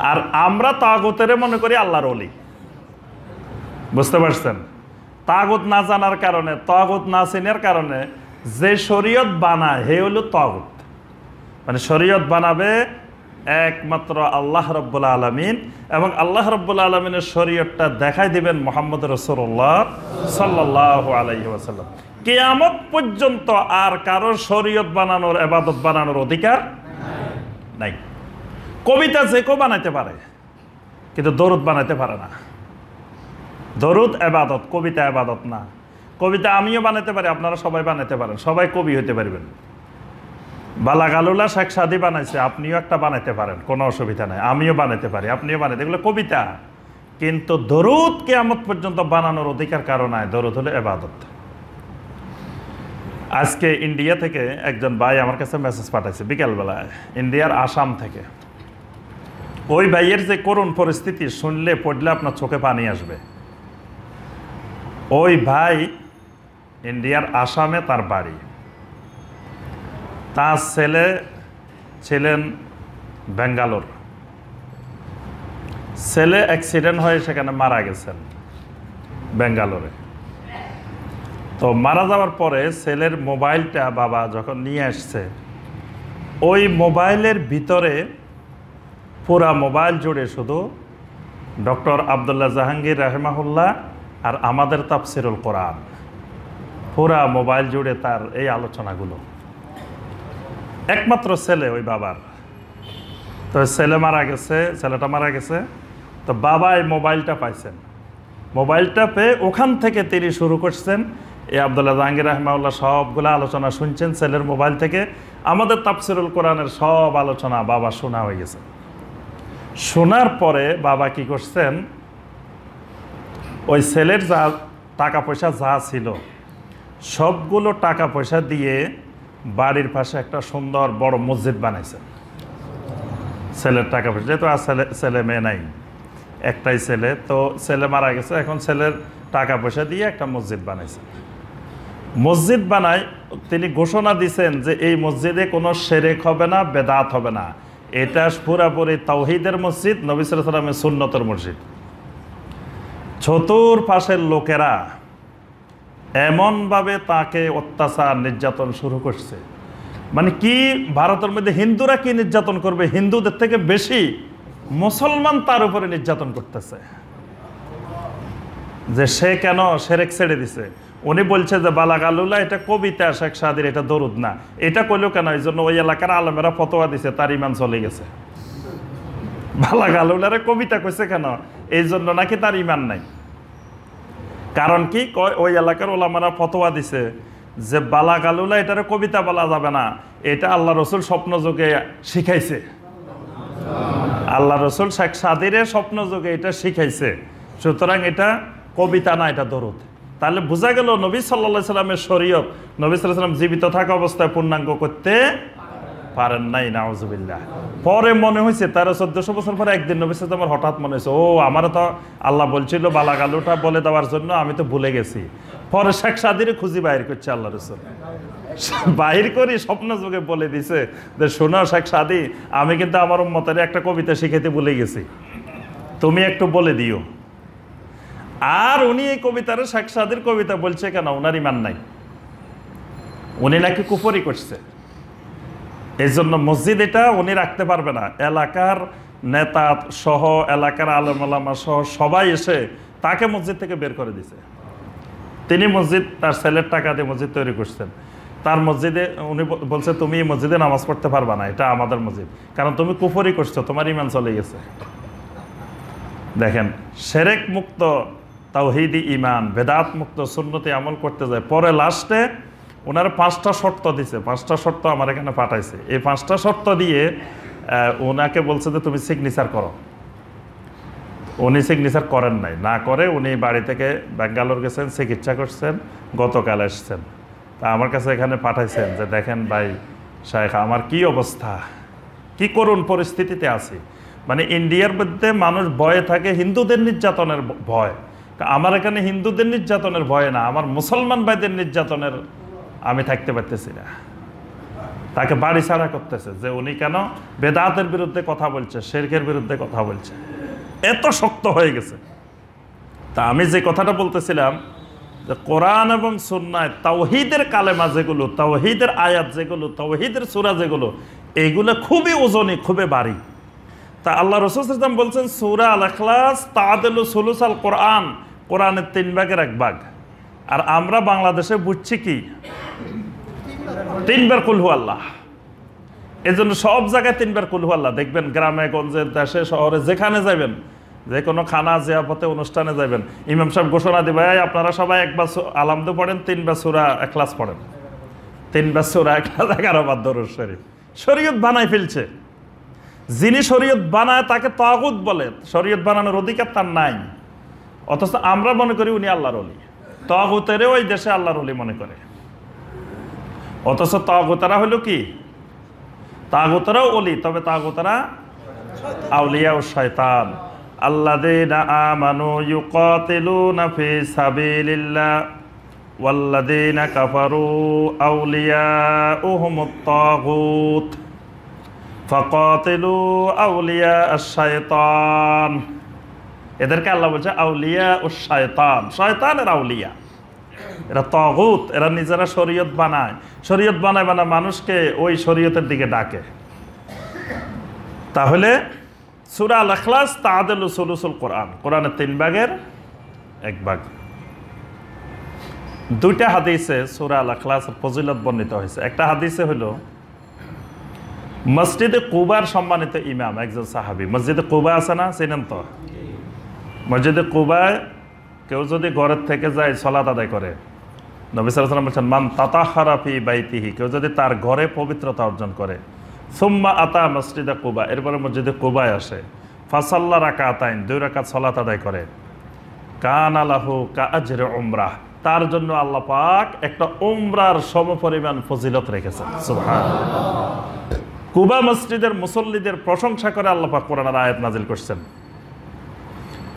আর আমরা তাগুতের মনে করি আল্লাহর ওলি। বুঝতে পারছেন? তাগুত না জানার কারণে, তাগুত না চিনার কারণে যে শরীয়ত বানায় হে হলো তাগুত। মানে শরীয়ত বানাবে একমাত্র আল্লাহ রাব্বুল আলামিন, এবং আল্লাহ রাব্বুল আলামিনের শরীয়তটা দেখাই দিবেন মুহাম্মদ রাসূলুল্লাহ সাল্লাল্লাহু আলাইহি ওয়াসাল্লাম। কিয়ামত পর্যন্ত আর কারো শরীয়ত বানানোর, ইবাদত বানানোর অধিকার নাই। কবিতা যে কেউ বানাইতে পারে, কিন্তু দরুদ বানাইতে পারে না। দরুদ ইবাদত, কবিতা ইবাদত না। কবিতা আমিও বানাইতে পারি, আপনারা সবাই বানাইতে পারেন, সবাই কবি হইতে পারবেন। বালাগালুল্লাহ শেখ সাদি বানাইছে, আপনিও একটা বানাইতে পারেন, কোনো অসুবিধা নাই। আমিও বানাইতে পারি, আপনিও বানাইতে, এগুলো কবিতা। কিন্তু দরুদ কিয়ামত পর্যন্ত বানানোর অধিকার কারো নাই। দরুদ হলো ইবাদত। আজকে ইন্ডিয়া থেকে একজন ভাই আমার কাছে মেসেজ পাঠাইছে বিকালবেলায়, ইন্ডিয়ার আসাম থেকে। ওই ভাইয়ের যে করুণ পরিস্থিতি শুনলে পড়লে আপনার চোখে পানি আসবে। ওই ভাই ইন্ডিয়ার আসামে তার বাড়ি। তার ছেলে ছিলেন বেঙ্গালোর। ছেলে অ্যাক্সিডেন্ট হয়ে সেখানে মারা গেছেন বেঙ্গালোরে। তো মারা যাওয়ার পরে ছেলের মোবাইলটা বাবা যখন নিয়ে আসছে, ওই মোবাইলের ভিতরে পুরা মোবাইল জুড়ে শুধু ডক্টর আব্দুল্লাহ জাহাঙ্গীর রাহিমাহুল্লাহ আর আমাদের তাফসিরুল কোরআন, পুরা মোবাইল জুড়ে তার এই আলোচনাগুলো। একমাত্র ছেলে ওই বাবার। তো ছেলে মারা গেছে, ছেলেটা মারা গেছে। তো বাবা এই মোবাইলটা পাইছেন। মোবাইলটা পেয়ে ওখান থেকে তিনি শুরু করছেন এই আব্দুল্লাহ জাহাঙ্গীর রাহিমাহুল্লাহ সবগুলো আলোচনা শুনছেন ছেলের মোবাইল থেকে। আমাদের তাফসিরুল কোরআনের সব আলোচনা বাবা শোনা হয়ে গেছে। শোনার পরে বাবা কি করছেন, ওই ছেলের যা টাকা পয়সা যা ছিল সবগুলো টাকা পয়সা দিয়ে বাড়ির পাশে একটা সুন্দর বড় মসজিদ বানাইছেন। ছেলের টাকা পয়সা, যেহেতু আর ছেলে মেয়ে নাই, একটাই ছেলে, তো ছেলে মারা গেছে, এখন ছেলের টাকা পয়সা দিয়ে একটা মসজিদ বানাইছেন। মসজিদ বানায় তিনি ঘোষণা দিয়েছেন যে এই মসজিদে কোনো শিরক হবে না, বেদাত হবে না, এটা পুরাপুরি তাওহীদের মসজিদ, নবী সাল্লাল্লাহু আলাইহি ওয়াসাল্লামের সুন্নতের মসজিদ। চতুর্পাশের লোকেরা এমনভাবে তাকে অত্যাচার নির্যাতন শুরু করছে, মানে কি ভারতের মধ্যে হিন্দুরা কি নির্যাতন করবে, হিন্দুদের থেকে বেশি মুসলমান তার উপরে নির্যাতন করতেছে, যে সে কেন শিরক ছেড়ে দিছে। উনি বলছে যে বালাগালুলা এটা কবিতা, শেখ সাদির এটা দরুদ না, এটা কইলেও কেন, এই জন্য ওই এলাকার আলেমেরা ফতোয়া দিছে, তার ইমান চলে গেছে। বালাগালুলারে কবিতা কইছে কেন, এই জন্য নাকি তার ইমান নাই। কারণ কি, ওই এলাকার ওলামারা ফতোয়া দিছে যে বালাগালুলা এটারে কবিতা বলা যাবে না, এটা আল্লাহ রসুল স্বপ্ন যুগে শিখাইছে, আল্লাহ রসুল শেখ সাদিরে স্বপ্ন যুগে এটা শিখাইছে, সুতরাং এটা কবিতা না, এটা দরুদ। তাহলে বোঝা গেল নবী সাল্লাল্লাহু আলাইহি সাল্লামের শরীয়ত নবী সাল্লাল্লাহু আলাইহি সাল্লাম জীবিত থাকা অবস্থায় পূর্ণাঙ্গ করতে পারেন নাই, নাউজুবিল্লাহ। পরে মনে হয়েছে 1300-1400 বছর পরে একদিন নবী সাল্লাল্লাহু আলাইহি সাল্লাম হঠাৎ মনে হয়েছে, ও আমারও তো আল্লাহ বলছিল বালাগালুটা বলে দেওয়ার জন্য, আমি তো ভুলে গেছি। পরে শেখ সাদিরে খুঁজি বাহির করছে আল্লাহ রসুল, বাহির করি স্বপ্ন যুগে বলে দিছে যে শোনো শেখ সাদি, আমি কিন্তু আমার উম্মতের একটা কবিতা শিখাইতে ভুলে গেছি, তুমি একটু বলে দিও। আর উনি এই কবিতার, শেখ সাদির কবিতা বলছে কেন, ওনার ইমান নাই, উনি নাকি কুফরি করছে, এই জন্য মসজিদ এটা উনি রাখতে পারবে না। এলাকার নেতা সহ, এলাকার আলেম ওলামা সহ সবাই এসে তাকে মসজিদ থেকে বের করে দিছে। তিনি মসজিদ তার ছেলের টাকা দিয়ে মসজিদ তৈরি করছেন, তার মসজিদে উনি বলছে তুমি এই মসজিদে নামাজ পড়তে পারবা না, এটা আমাদের মসজিদ, কারণ তুমি কুফরি করছো, তোমার ইমান চলে গেছে। দেখেন, শিরক মুক্ত তাওহীদি ইমান, বেদাত মুক্ত সুন্নতি আমল করতে যায়। পরে লাস্টে ওনার 5টা শর্ত দিছে, 5টা শর্ত আমার এখানে পাঠাইছে। এই 5টা শর্ত দিয়ে ওনাকে বলছে যে তুমি সিগনেচার করো। উনি সিগনেচার করেন নাই, না করে উনি বাড়ি থেকে ব্যাঙ্গালোর গেছেন, চিকিৎসা করছেন, গতকাল এসছেন। তা আমার কাছে এখানে পাঠাইছেন যে দেখেন ভাই শায়েখ, আমার কি অবস্থা, কি করুন পরিস্থিতিতে আছি। মানে ইন্ডিয়ার মধ্যে মানুষ ভয়ে থাকে হিন্দুদের নির্যাতনের ভয়, আমার এখানে হিন্দুদের নির্যাতনের ভয় না, আমার মুসলমান ভাইদের নির্যাতনের আমি থাকতে পারতেছি না। তাকে বাড়ি ছাড়া করতেছে যে উনি কেন বেদাতের বিরুদ্ধে কথা বলছে, শিরকের বিরুদ্ধে কথা বলছে, এত শক্ত হয়ে গেছে। তা আমি যে কথাটা বলতেছিলাম যে কোরআন এবং সুন্নায় তাওহীদের কালেমা যেগুলো, তাওহীদের আয়াত যেগুলো, তাওহীদের সূরা যেগুলো, এইগুলো খুবই ওজনী, খুবই ভারী। তা আল্লাহ রাসূল সাল্লাল্লাহু আলাইহি ওয়াসাল্লাম বলছেন সূরা আল ইখলাস তাআদিলু সুলুসাল কোরআন, কোরআনের 3 ভাগের 1 ভাগ। আর আমরা বাংলাদেশে বুঝছি কি 3 বার কুল হু আল্লাহ। এজন্য সব জায়গায় 3 বার কুল হু আল্লাহ। দেখবেন গ্রামে গঞ্জে, দেশে শহরে যেখানে যাবেন, যে কোনো খানা জিয়াফতে অনুষ্ঠানে যাবেন, ইমাম সাহেব ঘোষণা দিবে আপনারা সবাই 1 বার আলহামদু পড়েন, 3 বার সূরা ইখলাস পড়েন, 3 বার সূরা ইখলাস, 11 বার দরুদ শরীফ। শরীয়ত বানাই ফেলছে। যিনি শরীয়ত বানায় তাকে তাগুত বলে, শরীয়ত বানানোর অধিকার তার নাই। অথচ আমরা মনে করি উনি আল্লাহর ওলি, তাগুতেরও ওই দেশে আল্লাহর ওলি মনে করে। অথচ তাগুতেরা হলো কি, তাগুতেরাও ওলি, তবে তাগুতেরা আউলিয়া ও শয়তান। আল্লাযীনা আমানু ইউকাতিলুনা ফি সাবিলিল্লাহ ওয়াল্লাযীনা কাফারু আউলিয়াউহুমুত তাগুত ফাকাতিলু আউলিয়া আশ-শায়তান। এদেরকে আল্লাহ বলছে আউলিয়া ও শয়তান, শয়তানের আউলিয়া। এরা তাগুত, এরা নিজেরা শরীয়ত বানায়, শরীয়ত বানায় বানায় মানুষকে ওই শরীয়তের দিকে ডাকে। তাহলে সূরা আল ইখলাস তাআদিলু সুলুসুল কোরআন, কোরআনের 3 ভাগের 1 ভাগ। 2টা হাদিসে সূরা আল ইখলাসের ফজিলত বর্ণিত হয়েছে। একটা হাদিসে হলো মসজিদে কুবার সম্মানিত ইমাম একজন সাহাবী, মসজিদে কুবা আছে না, চেনেন তো? মসজিদে কুবায় কেউ যদি ঘরের থেকে যায় সালাত আদায় করে, নবী সাল্লাল্লাহু আলাইহি ওয়াসাল্লাম বলেছেন মান তাতাহহারা ফি বাইতিহি, কেউ যদি তার ঘরে পবিত্রতা অর্জন করে, সুম্মা আতা মসজিদে কুবা, এরপরে মসজিদে কুবায় আসে, ফাসাল্লা রাকাতাইন, 2 রাকাত সালাত আদায় করে, কানা লাহু কাআজরি উমরাহ, তার জন্য আল্লাহ পাক একটা উমরার সমপরিমাণ ফজিলত রেখেছেন। সুবহানাল্লাহ। কুবা মসজিদের মুসল্লিদের প্রশংসা করে আল্লাহ পাক কোরআনের আয়াত নাজিল করছেন,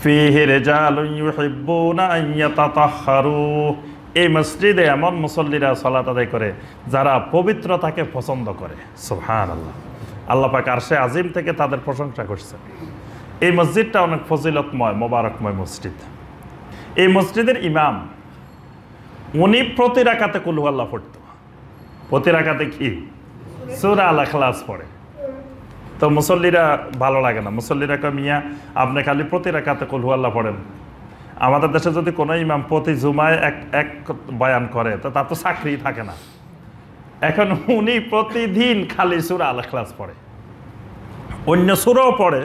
ফিহি রিজালুন ইউহিব্বুনা আন ইয়াতাতাহহারু, এই মসজিদে এমন মুসল্লিরা সালাত আদায় করে যারা পবিত্রতাকে পছন্দ করে। সুবহানাল্লাহ। আল্লাহ পাক আরশে আজিম থেকে তাদের প্রশংসা করছেন। এই মসজিদটা অনেক ফজিলতময়, মোবারকময় মসজিদ। এই মসজিদের ইমাম, উনি প্রতি রাকাতে কুল হুয়াল্লাহ পড়ত। প্রতি রাকাতে কি? সূরা আল ইখলাস পড়ে। তো মুসল্লিরা ভালো লাগে না, মুসল্লিরা কয়, মিয়া আপনি খালি প্রতি রাকাতে কুল হুয়াল্লাহ পড়েন। আমাদের দেশে যদি কোনো ইমাম প্রতি জুমায় এক বয়ান করে তো তার তো চাকরি থাকে না। এখন উনি প্রতিদিন খালি সূরা আল ইখলাস পড়ে, অন্য সূরাও পড়ে,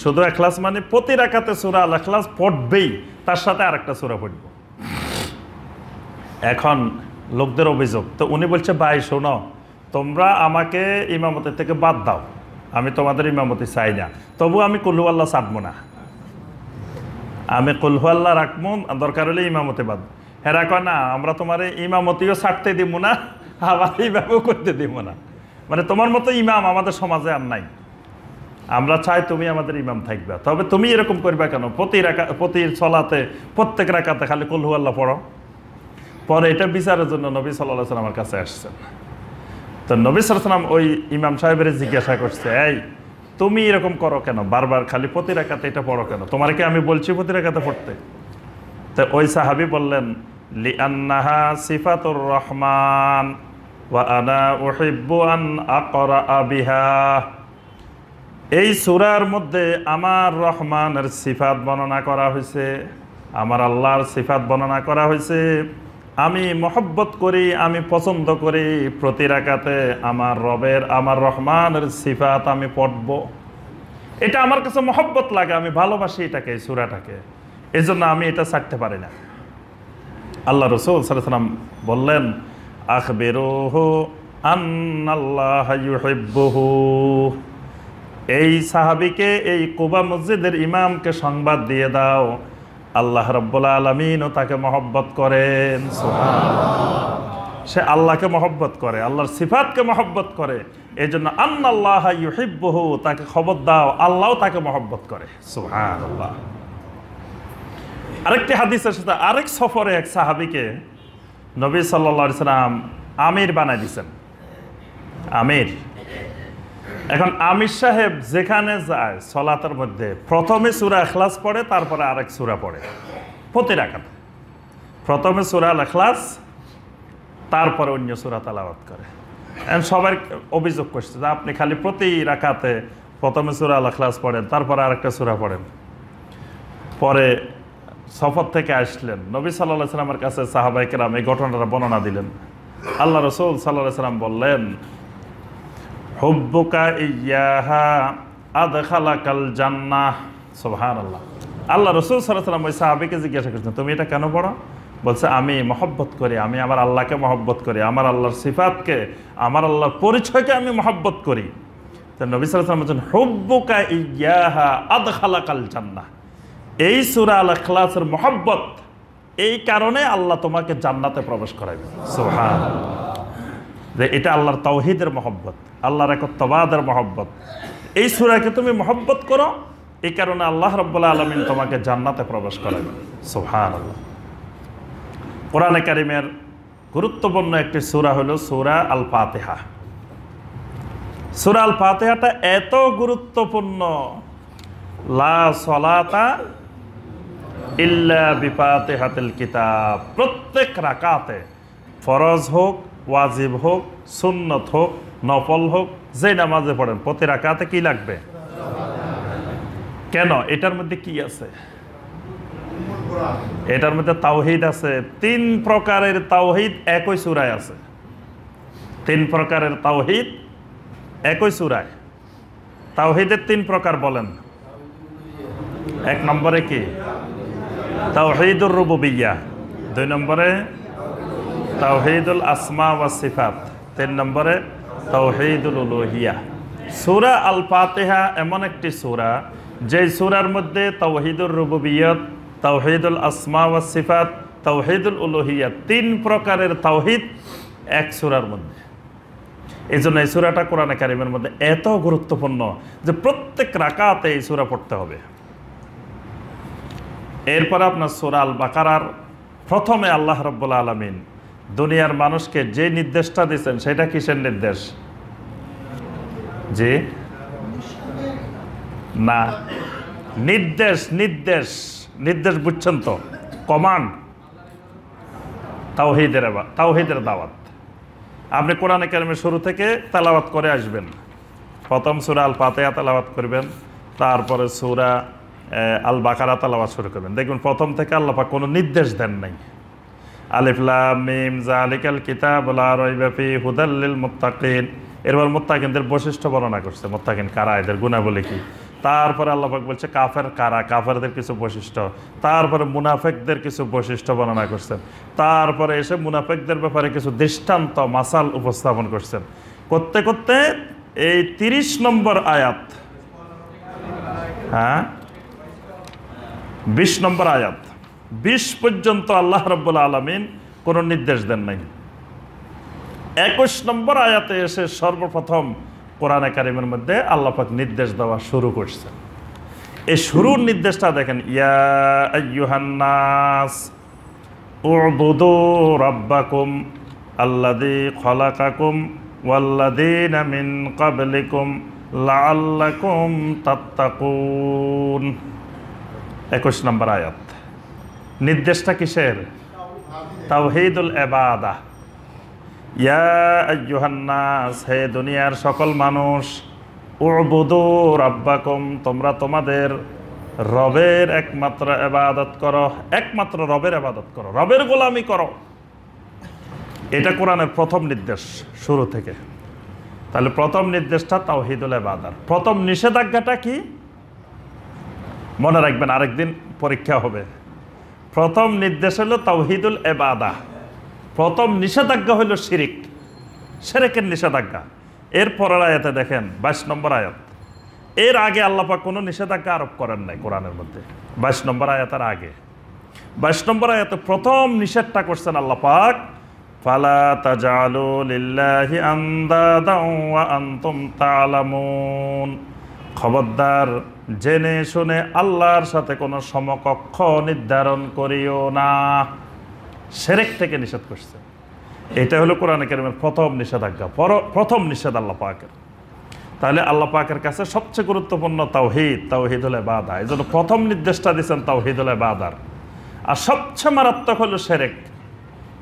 শুধু ইখলাস মানে প্রতি রাকাতে সূরা আল ইখলাস পড়বেই, তার সাথে আরেকটা সূরা পড়ব। এখন লোকদের অভিযোগ, তো উনি বলছে, ভাই শোনো, তোমরা আমাকে ইমামতি থেকে বাদ দাও, আমি তোমাদের ইমামতি চাই না, তবু আমি কুল হুয়াল্লাহ ছাড়বো না, আমি কুল হুয়াল্লাহ রাখবো, দরকার হলে ইমামতি বাদ। হেরা কয়, না আমরা তোমার ইমামতিও ছাড়তে দিব না, আবার এইভাবেও করতে দিব না, মানে তোমার মতো ইমাম আমাদের সমাজে আর নাই, আমরা চাই তুমি আমাদের ইমাম থাকবে, তবে তুমি এরকম করবে কেন, প্রতি সলাতে প্রত্যেক রাকাতে খালি কুল হুয়াল্লাহ পড়ো। পরে এটা বিচারের জন্য নবী সাল্লাল্লাহু আলাইহি ওয়াসাল্লামের কাছে আসছেন। তো নবী সাল্লাল্লাহু আলাইহি ওয়াসাল্লাম ওই ইমাম সাহেবের জিজ্ঞাসা করছে, এই তুমি এরকম করো কেন, বারবার খালি প্রতি রাকাতে এটা পড়ো কেন, তোমার কি আমি বলছি প্রতি রাকাতে পড়তে? তো ওই সাহাবী বললেন, লিআন্নাহা সিফাতুর রহমান ওয়া আনা উহিব্বু আন আকরা বিহা, এই সূরার মধ্যে আমার রহমানের সিফাত বর্ণনা করা হয়েছে, আমার আল্লাহর সিফাত বর্ণনা করা হয়েছে, আমি মহব্বত করি, আমি পছন্দ করি প্রতি রাকাতে আমার রবের, আমার রহমানের সিফাত আমি পড়ব, এটা আমার কাছে মহব্বত লাগে, আমি ভালোবাসি এটাকে, এই সূরাটাকে, এই জন্য আমি এটা ছাড়তে পারি না। আল্লাহ রাসূল সাল্লাল্লাহু আলাইহি ওয়াসাল্লাম বললেন, আখবিরুহু আন্নাল্লাহা ইউহিব্বুহু, এই সাহাবীকে, এই কুবা মসজিদের ইমামকে সংবাদ দিয়ে দাও, আল্লাহ রাব্বুল আলামিনও তাকে মহব্বত করেন। সুবহানাল্লাহ। সে আল্লাহকে মহব্বত করে, আল্লাহর সিফাতকে মহব্বত করে, এই জন্য আন্নাল্লাহা ইউহিব্বুহু, তাকে খবর দাও আল্লাহও তাকে মহব্বত করে। সুবহানাল্লাহ। আরেকটি হাদিসের সাথে আরেক সফরে এক সাহাবীকে নবী সাল্লাল্লাহু আলাইহি সাল্লাম আমির বানাই দিয়েছেন, আমির। এখন আমির সাহেব যেখানে যায় সলাতের মধ্যে প্রথমে সূরা ইখলাস পড়ে, তারপরে আরেক সূরা পড়ে প্রতি রাকাতে, প্রথমে সূরা আল ইখলাস, তারপরে অন্য সূরা তেলাওয়াত করে। এখন সবার অভিযোগ করছে যে আপনি খালি প্রতি রাকাতে প্রথমে সূরা আল ইখলাস পড়েন, তারপরে আরেকটা সূরা পড়েন। পরে সফর থেকে আসলেন, নবী সাল্লাল্লাহু আলাইহি ওয়াসাল্লামের কাছে সাহাবায়ে কেরাম এই ঘটনাটা বর্ণনা দিলেন। আল্লাহ রাসূল সাল্লাল্লাহু আলাইহি ওয়াসাল্লাম বললেন, হুব্বুকা ইয়্যাহা আদখালাকাল জান্নাহ। সুবহানাল্লাহ। আল্লাহ রাসূল সাল্লাল্লাহু আলাইহি ওয়াসাল্লাম ওই সাহাবীকে জিজ্ঞাসা করছেন, তুমি এটা কেন পড়ো? বলছে, আমি মহব্বত করি, আমি আমার আল্লাহকে মহব্বত করি, আমার আল্লাহর সিফাতকে, আমার আল্লাহর পরিচয়কে আমি মহব্বত করি। তো নবী সাল্লাল্লাহু আলাইহি ওয়াসাল্লাম বলছেন, হুব্বুকা ইয়্যাহা আদখালাকাল জান্নাহ, এই সূরা আল ইখলাসের মহব্বত, এই কারণে আল্লাহ তোমাকে জান্নাতে প্রবেশ করাবে। সুবহানাল্লাহ। যে এটা আল্লাহর তাওহীদের মহব্বত, আল্লাহর একত্ববাদের মহব্বত, এই সূরাকে তুমি মহব্বত করো, এই কারণে আল্লাহ রাব্বুল আলামিন তোমাকে জান্নাতে প্রবেশ করাবে। সুবহানাল্লাহ। কোরআনে কারীমের গুরুত্বপূর্ণ একটি সূরা হলো সূরা আল ফাতিহা। সূরা আল ফাতিহাটা এত গুরুত্বপূর্ণ, লা সলাতা ইল্লা বিফাতিহাতিল কিতাব, প্রত্যেক রাকাতে ফরজ হোক, ওয়াজিব হোক, সুন্নত হোক, নফল হোক, যে নামাজে পড়েন প্রতি রাকাতে কি লাগবে? কেন? এটার মধ্যে কি আছে? এটার মধ্যে তাওহীদ আছে। 3 প্রকারের তাওহীদ একই সূরায় আছে। 3 প্রকারের তাওহীদ একই সূরায়। তাওহীদের 3 প্রকার বলেন। 1 নম্বরে কি? তাওহীদুর রুবুবিয়্যাহ। 2 নম্বরে তাওহীদুল আসমা ওয়াস সিফাত। 3 নম্বরে তাওহীদুল উলুহিয়্যাহ। সূরা আল ফাতিহা এমন একটি সূরা যে সূরার মধ্যে তাওহীদুর রুবুবিয়্যাত, তাওহীদুল আসমা ওয়াস সিফাত, তাওহীদুল উলুহিয়্যাত, 3 প্রকারের তাওহীদ এক সূরার মধ্যে। এই জন্য এই সূরাটা কোরআনে কারিমের মধ্যে এত গুরুত্বপূর্ণ যে প্রত্যেক রাকাতে এই সূরা পড়তে হবে। এরপর আপনার সূরা আল বাকারার প্রথমে আল্লাহ রাব্বুল আলামিন দুনিয়ার মানুষকে যে নির্দেশটা দিয়েছেন সেটা কিসের নির্দেশ? জি না, নির্দেশ নির্দেশ নির্দেশ বুঝছেন তো? কমান্ড, তাওহীদের দাওয়াত। আপনি কোরআনে কারিমের শুরু থেকে তেলাওয়াত করে আসবেন। প্রথম সূরা আল ফাতিহা তেলাওয়াত করবেন, তারপরে সূরা আল বাকারা তেলাওয়াত শুরু করবেন। দেখবেন প্রথম থেকে আল্লাহ পাক কোনো নির্দেশ দেন নাই। আলিফ লাম মিম যালিকাল কিতাবু লা রাইবা ফীহি হুদাল লিল মুত্তাকিন। এরপর মুত্তাকিনদের বৈশিষ্ট্য বর্ণনা করছে, মুত্তাকিন কারা, এদের গুণাবলী কি। তারপরে আল্লাহ পাক বলছে কাফের কারা, কাফেরদের কিছু বৈশিষ্ট্য। তারপরে মুনাফিকদের কিছু বৈশিষ্ট্য বর্ণনা করছেন। তারপরে এসে মুনাফিকদের ব্যাপারে কিছু দৃষ্টান্ত মাসাল উপস্থাপন করছেন। করতে করতে এই 30 নম্বর আয়াত, 20 নম্বর আয়াত, 20 পর্যন্ত আল্লাহ রাব্বুল আলামিন কোনো নির্দেশ দেন নাই। 21 নম্বর আয়াতে এসে সর্বপ্রথম কোরআনে কারিমের মধ্যে আল্লাহ পাক নির্দেশ দেওয়া শুরু করছেন। এই শুরুর নির্দেশটা দেখেন, ইয়া আইয়ুহান নাস উবুদু রাব্বাকুম আল্লাযী খালাকাকুম ওয়াল্লাযীনা মিন ক্বাবলিকুম লাআল্লাকুম তাত্তাকুন। 21 নম্বর আয়াত। নির্দেশটা কিসের? তাওহীদুল ইবাদাহ। ইয়া আইয়ুহান নাস, হে দুনিয়ার সকল মানুষ, উবুদু রাব্বাকুম, তোমরা তোমাদের রবের একমাত্র ইবাদত করো, একমাত্র রবের ইবাদত করো, রবের গোলামি করো। এটা কোরআনের প্রথম নির্দেশ শুরু থেকে। তাহলে প্রথম নির্দেশটা তাওহীদুল ইবাদাহ। প্রথম নিষেধাজ্ঞাটা কি? মনে রাখবেন, আরেকদিন পরীক্ষা হবে। প্রথম নির্দেশ হলো তাওহীদুল ইবাদাহ, প্রথম নিষেধাজ্ঞা হলো শিরিক, শিরকের নিষেধাজ্ঞা। এর পরের আয়াতে দেখেন 22 নম্বর আয়াত। এর আগে আল্লাহ পাক কোনো নিষেধাজ্ঞা আরোপ করেন নাই কোরআনের মধ্যে। 22 নম্বর আয়াতের আগে 22 নম্বর আয়াতে প্রথম নিষেধটা করছেন আল্লাহ পাক, ফালা তাজালু লিল্লাহি আনদাদাও ওয়া আনতুম তা'লামুন। খবরদার, জেনে শুনে আল্লাহর সাথে কোনো সমকক্ষ নির্ধারণ করিও না। শিরক থেকে নিষেধ করছে। এটা হলো কোরআনে কারিমের প্রথম নিষেধাজ্ঞা, প্রথম নিষেধ আল্লাহ পাকের। তাহলে আল্লাহ পাকের কাছে সবচেয়ে গুরুত্বপূর্ণ তাওহীদ, তাওহীদুল ইবাদাহ। এই জন্য প্রথম নির্দেশটা দিয়েছেন তাওহীদুল ইবাদাহ। আর সবচেয়ে মারাত্মক হলো শিরক।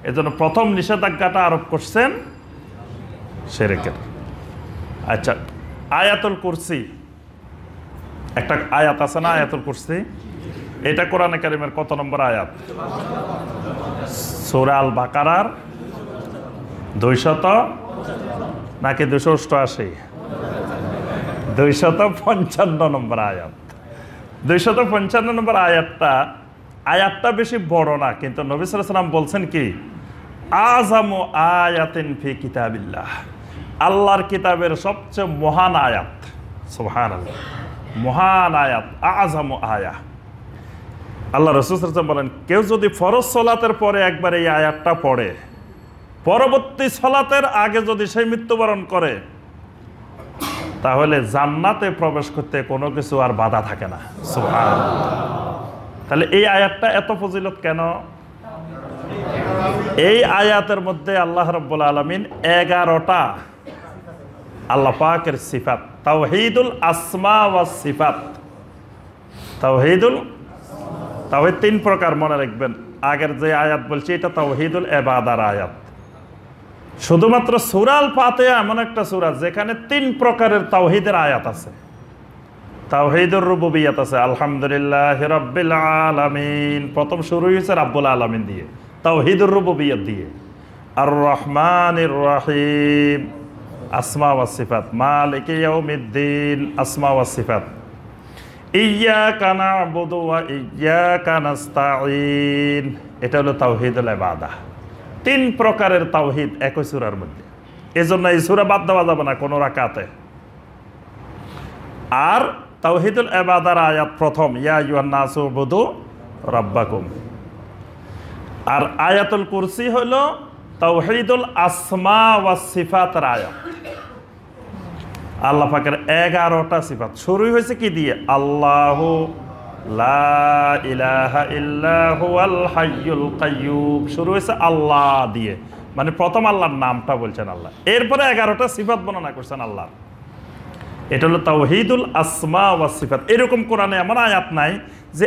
এই জন্য প্রথম নিষেধাজ্ঞাটা আরোপ করছেন শিরকের। আচ্ছা, আয়াতুল কুরসি, একটা আয়াত আছে না, আয়াতুল কুরসি? এটা কোরআনে কারিমের কত নম্বর আয়াত? সূরা আল বাকারার 200 নাকি 288? 255 নম্বর আয়াত। 255 নম্বর আয়াতটা বেশি বড় না, কিন্তু নবী সাল্লাল্লাহু আলাইহি ওয়াসাল্লাম বলছেন কি, আযামু আয়াতিন ফি কিতাবিল্লাহ, আল্লাহর কিতাবের সবচেয়ে মহান আয়াত। সুবহানাল্লাহ, মহান আয়াত, আযামু আয়া। আল্লাহ রাসূল সাল্লাল্লাহু আলাইহি ওয়াসাল্লাম বলেন, কেউ যদি ফরজ সালাতের পরে একবার এই আয়াতটা পড়ে, পরবর্তী সালাতের আগে যদি সে মৃত্যুবরণ করে, তাহলে জান্নাতে প্রবেশ করতে কোনো কিছু আর বাধা থাকে না। সুবহানাল্লাহ। তাহলে এই আয়াতটা এত ফজিলত কেন? এই আয়াতের মধ্যে আল্লাহ রাব্বুল আলামিন 11টা আল্লাহ পাকের সিফাত, তাওহীদুল আসমা ওয়াস সিফাত। তাওহীদ 3 প্রকার, মনে রাখবেন। আগের যে আয়াত বলছি এটা তাওহীদুল ইবাদার আয়াত। শুধুমাত্র সূরা আল ফাতিহা এমন একটা সূরা যেখানে 3 প্রকারের তাওহীদের আয়াত আছে। তাওহীদুর রুবুবিয়্যাত আছে, আলহামদুলিল্লাহি রাব্বিল আলামিন, প্রথম শুরু হয়েছে রাব্বুল আলামিন দিয়ে, তাওহীদুর রুবুবিয়্যাত দিয়ে। আর রহমানির রহিম, আসমা ওয়াস সিফাত। মালিকি ইয়াউমিদ্দিন, আসমা ওয়াস সিফাত। ইয়্যাকা না'বুদু ওয়া ইয়্যাকা নাস্তাঈন, এটা হলো তাওহীদুল ইবাদাহ। 3 প্রকারের তাওহীদ একই সূরার মধ্যে। এজন্য এই সূরা বাদ দেওয়া যাবে না কোনো রাকাতে। আর তাওহীদুল ইবাদার আয়াত প্রথম, ইয়া আইয়ুহান নাসু উবুদু রাব্বাকুম। আর আয়াতুল কুরসি হলো তাওহীদুল আসমা ওয়াস সিফাতের আয়াত। আল্লাহ পাকের 11টা সিফাত শুরু হয়েছে কি দিয়ে? আল্লাহু লা ইলাহা ইল্লা হুয়াল হাইয়ুল কাইয়্যুম, শুরু হয়েছে আল্লাহ দিয়ে, মানে প্রথম আল্লাহর নামটা বলছেন আল্লাহ, এরপরে 11টা সিফাত বর্ণনা করছেন আল্লাহ। এটা হলো তাওহীদুল আসমা ওয়াস সিফাত। এরকম কোরআনে এমন আয়াত নাই যে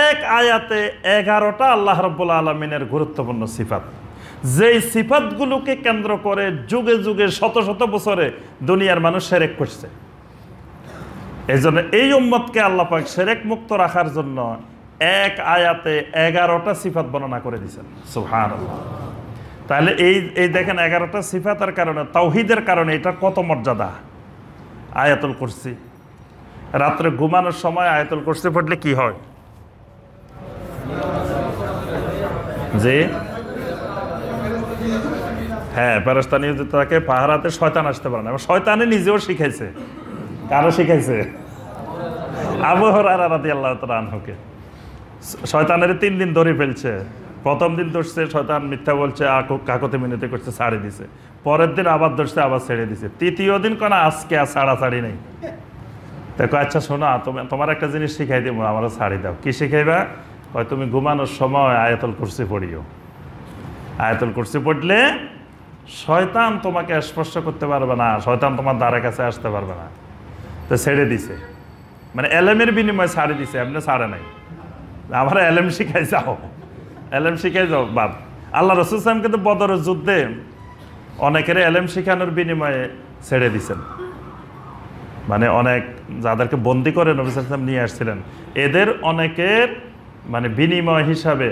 এক আয়াতে 11টা আল্লাহ রাব্বুল আলামিনের গুরুত্বপূর্ণ সিফাত, যেই সিফাতগুলোকে কেন্দ্র করে যুগে যুগে শত শত বছরে দুনিয়ার মানুষ শিরক করছে। এই জন্য এই উম্মতকে আল্লাহ পাক শিরক মুক্ত রাখার জন্য এক আয়াতে 11টা সিফাত বর্ণনা করে দিয়েছেন। সুবহানাল্লাহ। তাহলে এই দেখেন 11টা সিফাতের কারণে, তাওহীদের কারণে এটা কত মর্যাদা। আয়াতুল কুরসি, রাত্রে ঘুমানোর সময় আয়াতুল কুরসি পড়লে কি হয়? যে হ্যাঁ, ফেরেশতা নিয়োজিত থাকে পাহারাতে, শয়তান আসতে পারে না। শয়তানে নিজেও শিখাইছে। কারো শিখাইছে? আবু হুরায়রা রাদিয়াল্লাহু তাআলা আনহুকে শয়তানের 3 দিন ধরে ফেলছে। প্রথম দিন ধরছে, শয়তান মিথ্যা বলছে, কাকতে মিনতি করছে, ছাড়ে দিছে। পরের দিন আবার ধরছে, আবার ছেড়ে দিছে। তৃতীয় দিন কেন আজকে আর ছাড়াছাড়ি নেই। দেখো, আচ্ছা শোনো, তোমার একটা জিনিস শিখাই দিব, আমার ছাড়ি দাও। কি শিখাইবা? তুমি ঘুমানোর সময় আয়াতুল কুরসি পড়িও। আয়াতুল কুরসি পড়লে শয়তান তোমাকে স্পর্শ করতে পারবে না, শয়তান তোমার দ্বারের কাছে আসতে পারবে না। তো ছেড়ে দিছে, মানে এলেমের বিনিময়ে ছাড়ে দিছে, এমনি ছাড়ে নাই। আমার এলেম শিখাই যাও, এলেম শিখাই যাও বাদ। আল্লাহ রাসূল সাল্লাল্লাহু আলাইহি ওয়াসাল্লাম কিন্তু বদরের যুদ্ধে অনেকের এলেম শিখানোর বিনিময়ে ছেড়ে দিছেন। মানে অনেক যাদেরকে বন্দি করে নবী সাল্লাল্লাহু আলাইহি ওয়াসাল্লাম নিয়ে আসছিলেন, এদের অনেকের মানে বিনিময় হিসাবে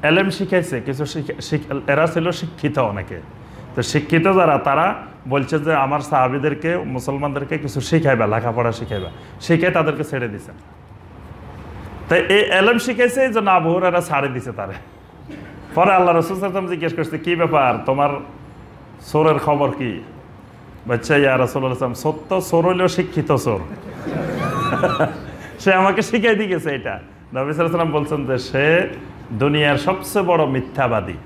এলেম শিখাইছে কিছু। এরা ছিল শিক্ষিত অনেকে। তো শিক্ষিত যারা, তারা বলছে যে আমার সাহাবীদেরকে, মুসলমানদেরকে কিছু শিখাইবা, লেখাপড়া শিখাইবা, শিখে তাদেরকে ছেড়ে দিছে। তাই এই এলেম শিখাইছে, এই জন্য আবু হুরায়রা ছাড়ে দিছে তারে। পরে আল্লাহ রাসূল সাল্লাল্লাহু আলাইহি ওয়াসাল্লাম জিজ্ঞেস করছে, কি ব্যাপার, তোমার চোরের খবর কি? বলছে, ইয়া রাসূলুল্লাহ, সত্য চোর হইলেও শিক্ষিত চোর। সে আমাকে শিখাই দিয়ে গেছে এটা। নবী সাল্লাল্লাহু আলাইহি ওয়াসাল্লাম বলছেন যে সে দুনিয়ার সবচেয়ে বড় মিথ্যাবাদী,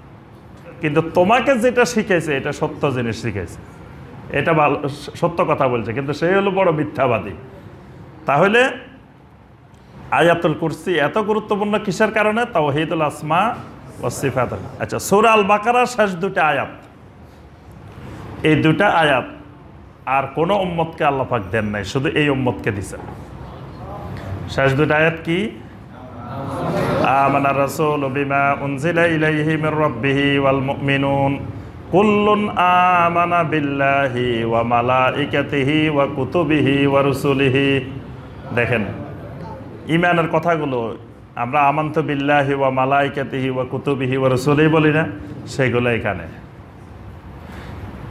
কিন্তু তোমাকে যেটা শিখাইছে এটা সত্য জিনিস শিখাইছে, এটা ভালো সত্য কথা বলছে, কিন্তু সে হলো বড় মিথ্যাবাদী। তাহলে আয়াতুল কুরসি এত গুরুত্বপূর্ণ কিসের কারণে? তাওহীদুল আসমা ওয়াস সিফাত। আচ্ছা, সূরা আল বাকারার শেষ 2টা আয়াত, এই 2টা আয়াত আর কোনো উম্মতকে আল্লাহ পাক দেন নাই, শুধু এই উম্মতকে দিয়েছেন। শেষ 2টা আয়াত কি? আমানা রাসূলু বিমা উনজিলা ইলাইহি মির রাব্বিহি ওয়াল মুমিনুন কুল্লুন আমানা বিল্লাহি ওয়া মালাইকাতিহি ওয়া কুতুবিহি ওয়া রুসুলিহি। দেখেন, ঈমানের কথাগুলো আমরা আমানতু বিল্লাহি ওয়া মালাইকাতিহি ওয়া কুতুবিহি ওয়া রুসুলিহি বলি না, সেগুলো এখানে।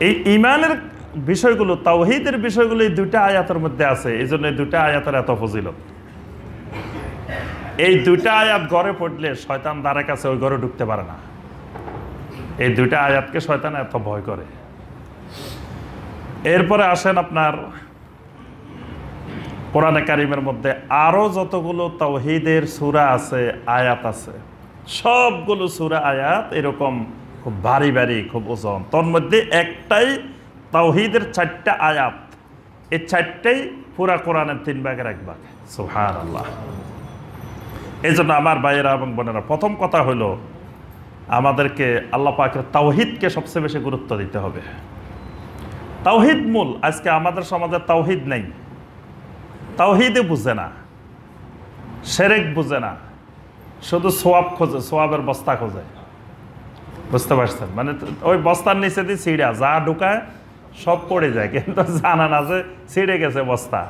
এই ঈমানের বিষয়গুলো, তাওহীদের বিষয়গুলো এই 2টা আয়াতের মধ্যে আছে। এই জন্য এই 2টা আয়াতের এত ফজিলত। এই 2টা আয়াত ঘরে পড়লে শয়তান দ্বারের কাছে ওই ঘরে ঢুকতে পারে না। এই 2টা আয়াতকে শয়তান এত ভয় করে। এরপরে আসেন আপনার কোরআনে কারিমের মধ্যে আরো যতগুলো তাওহীদের সূরা আছে, আয়াত আছে, সবগুলো সূরা আয়াত এরকম খুব ভারী ভারী, খুব ওজন। তোর মধ্যে একটাই তাওহীদের 4টা আয়াত, এই 4টাই পুরা কোরআনের 3 ভাগের 1 ভাগ। সুবহানাল্লাহ। এই জন্য আমার ভাইয়েরা এবং বোনেরা, প্রথম কথা হলো আমাদেরকে আল্লাহ পাকের তাওহীদকে সবচেয়ে বেশি গুরুত্ব দিতে হবে। তাওহীদ মূল। আজকে আমাদের সমাজে তাওহীদ নেই, তাওহীদে বুঝে না, শিরক বুঝে না, শুধু সওয়াব খোঁজে, সওয়াবের বস্তা খোঁজে। বুঝতে পারছেন? মানে ওই বস্তার নিচে দিয়ে ছিঁড়া যা ঢুকায় সব পড়ে যায়, কিন্তু জানা না যে ছিঁড়ে গেছে বস্তা।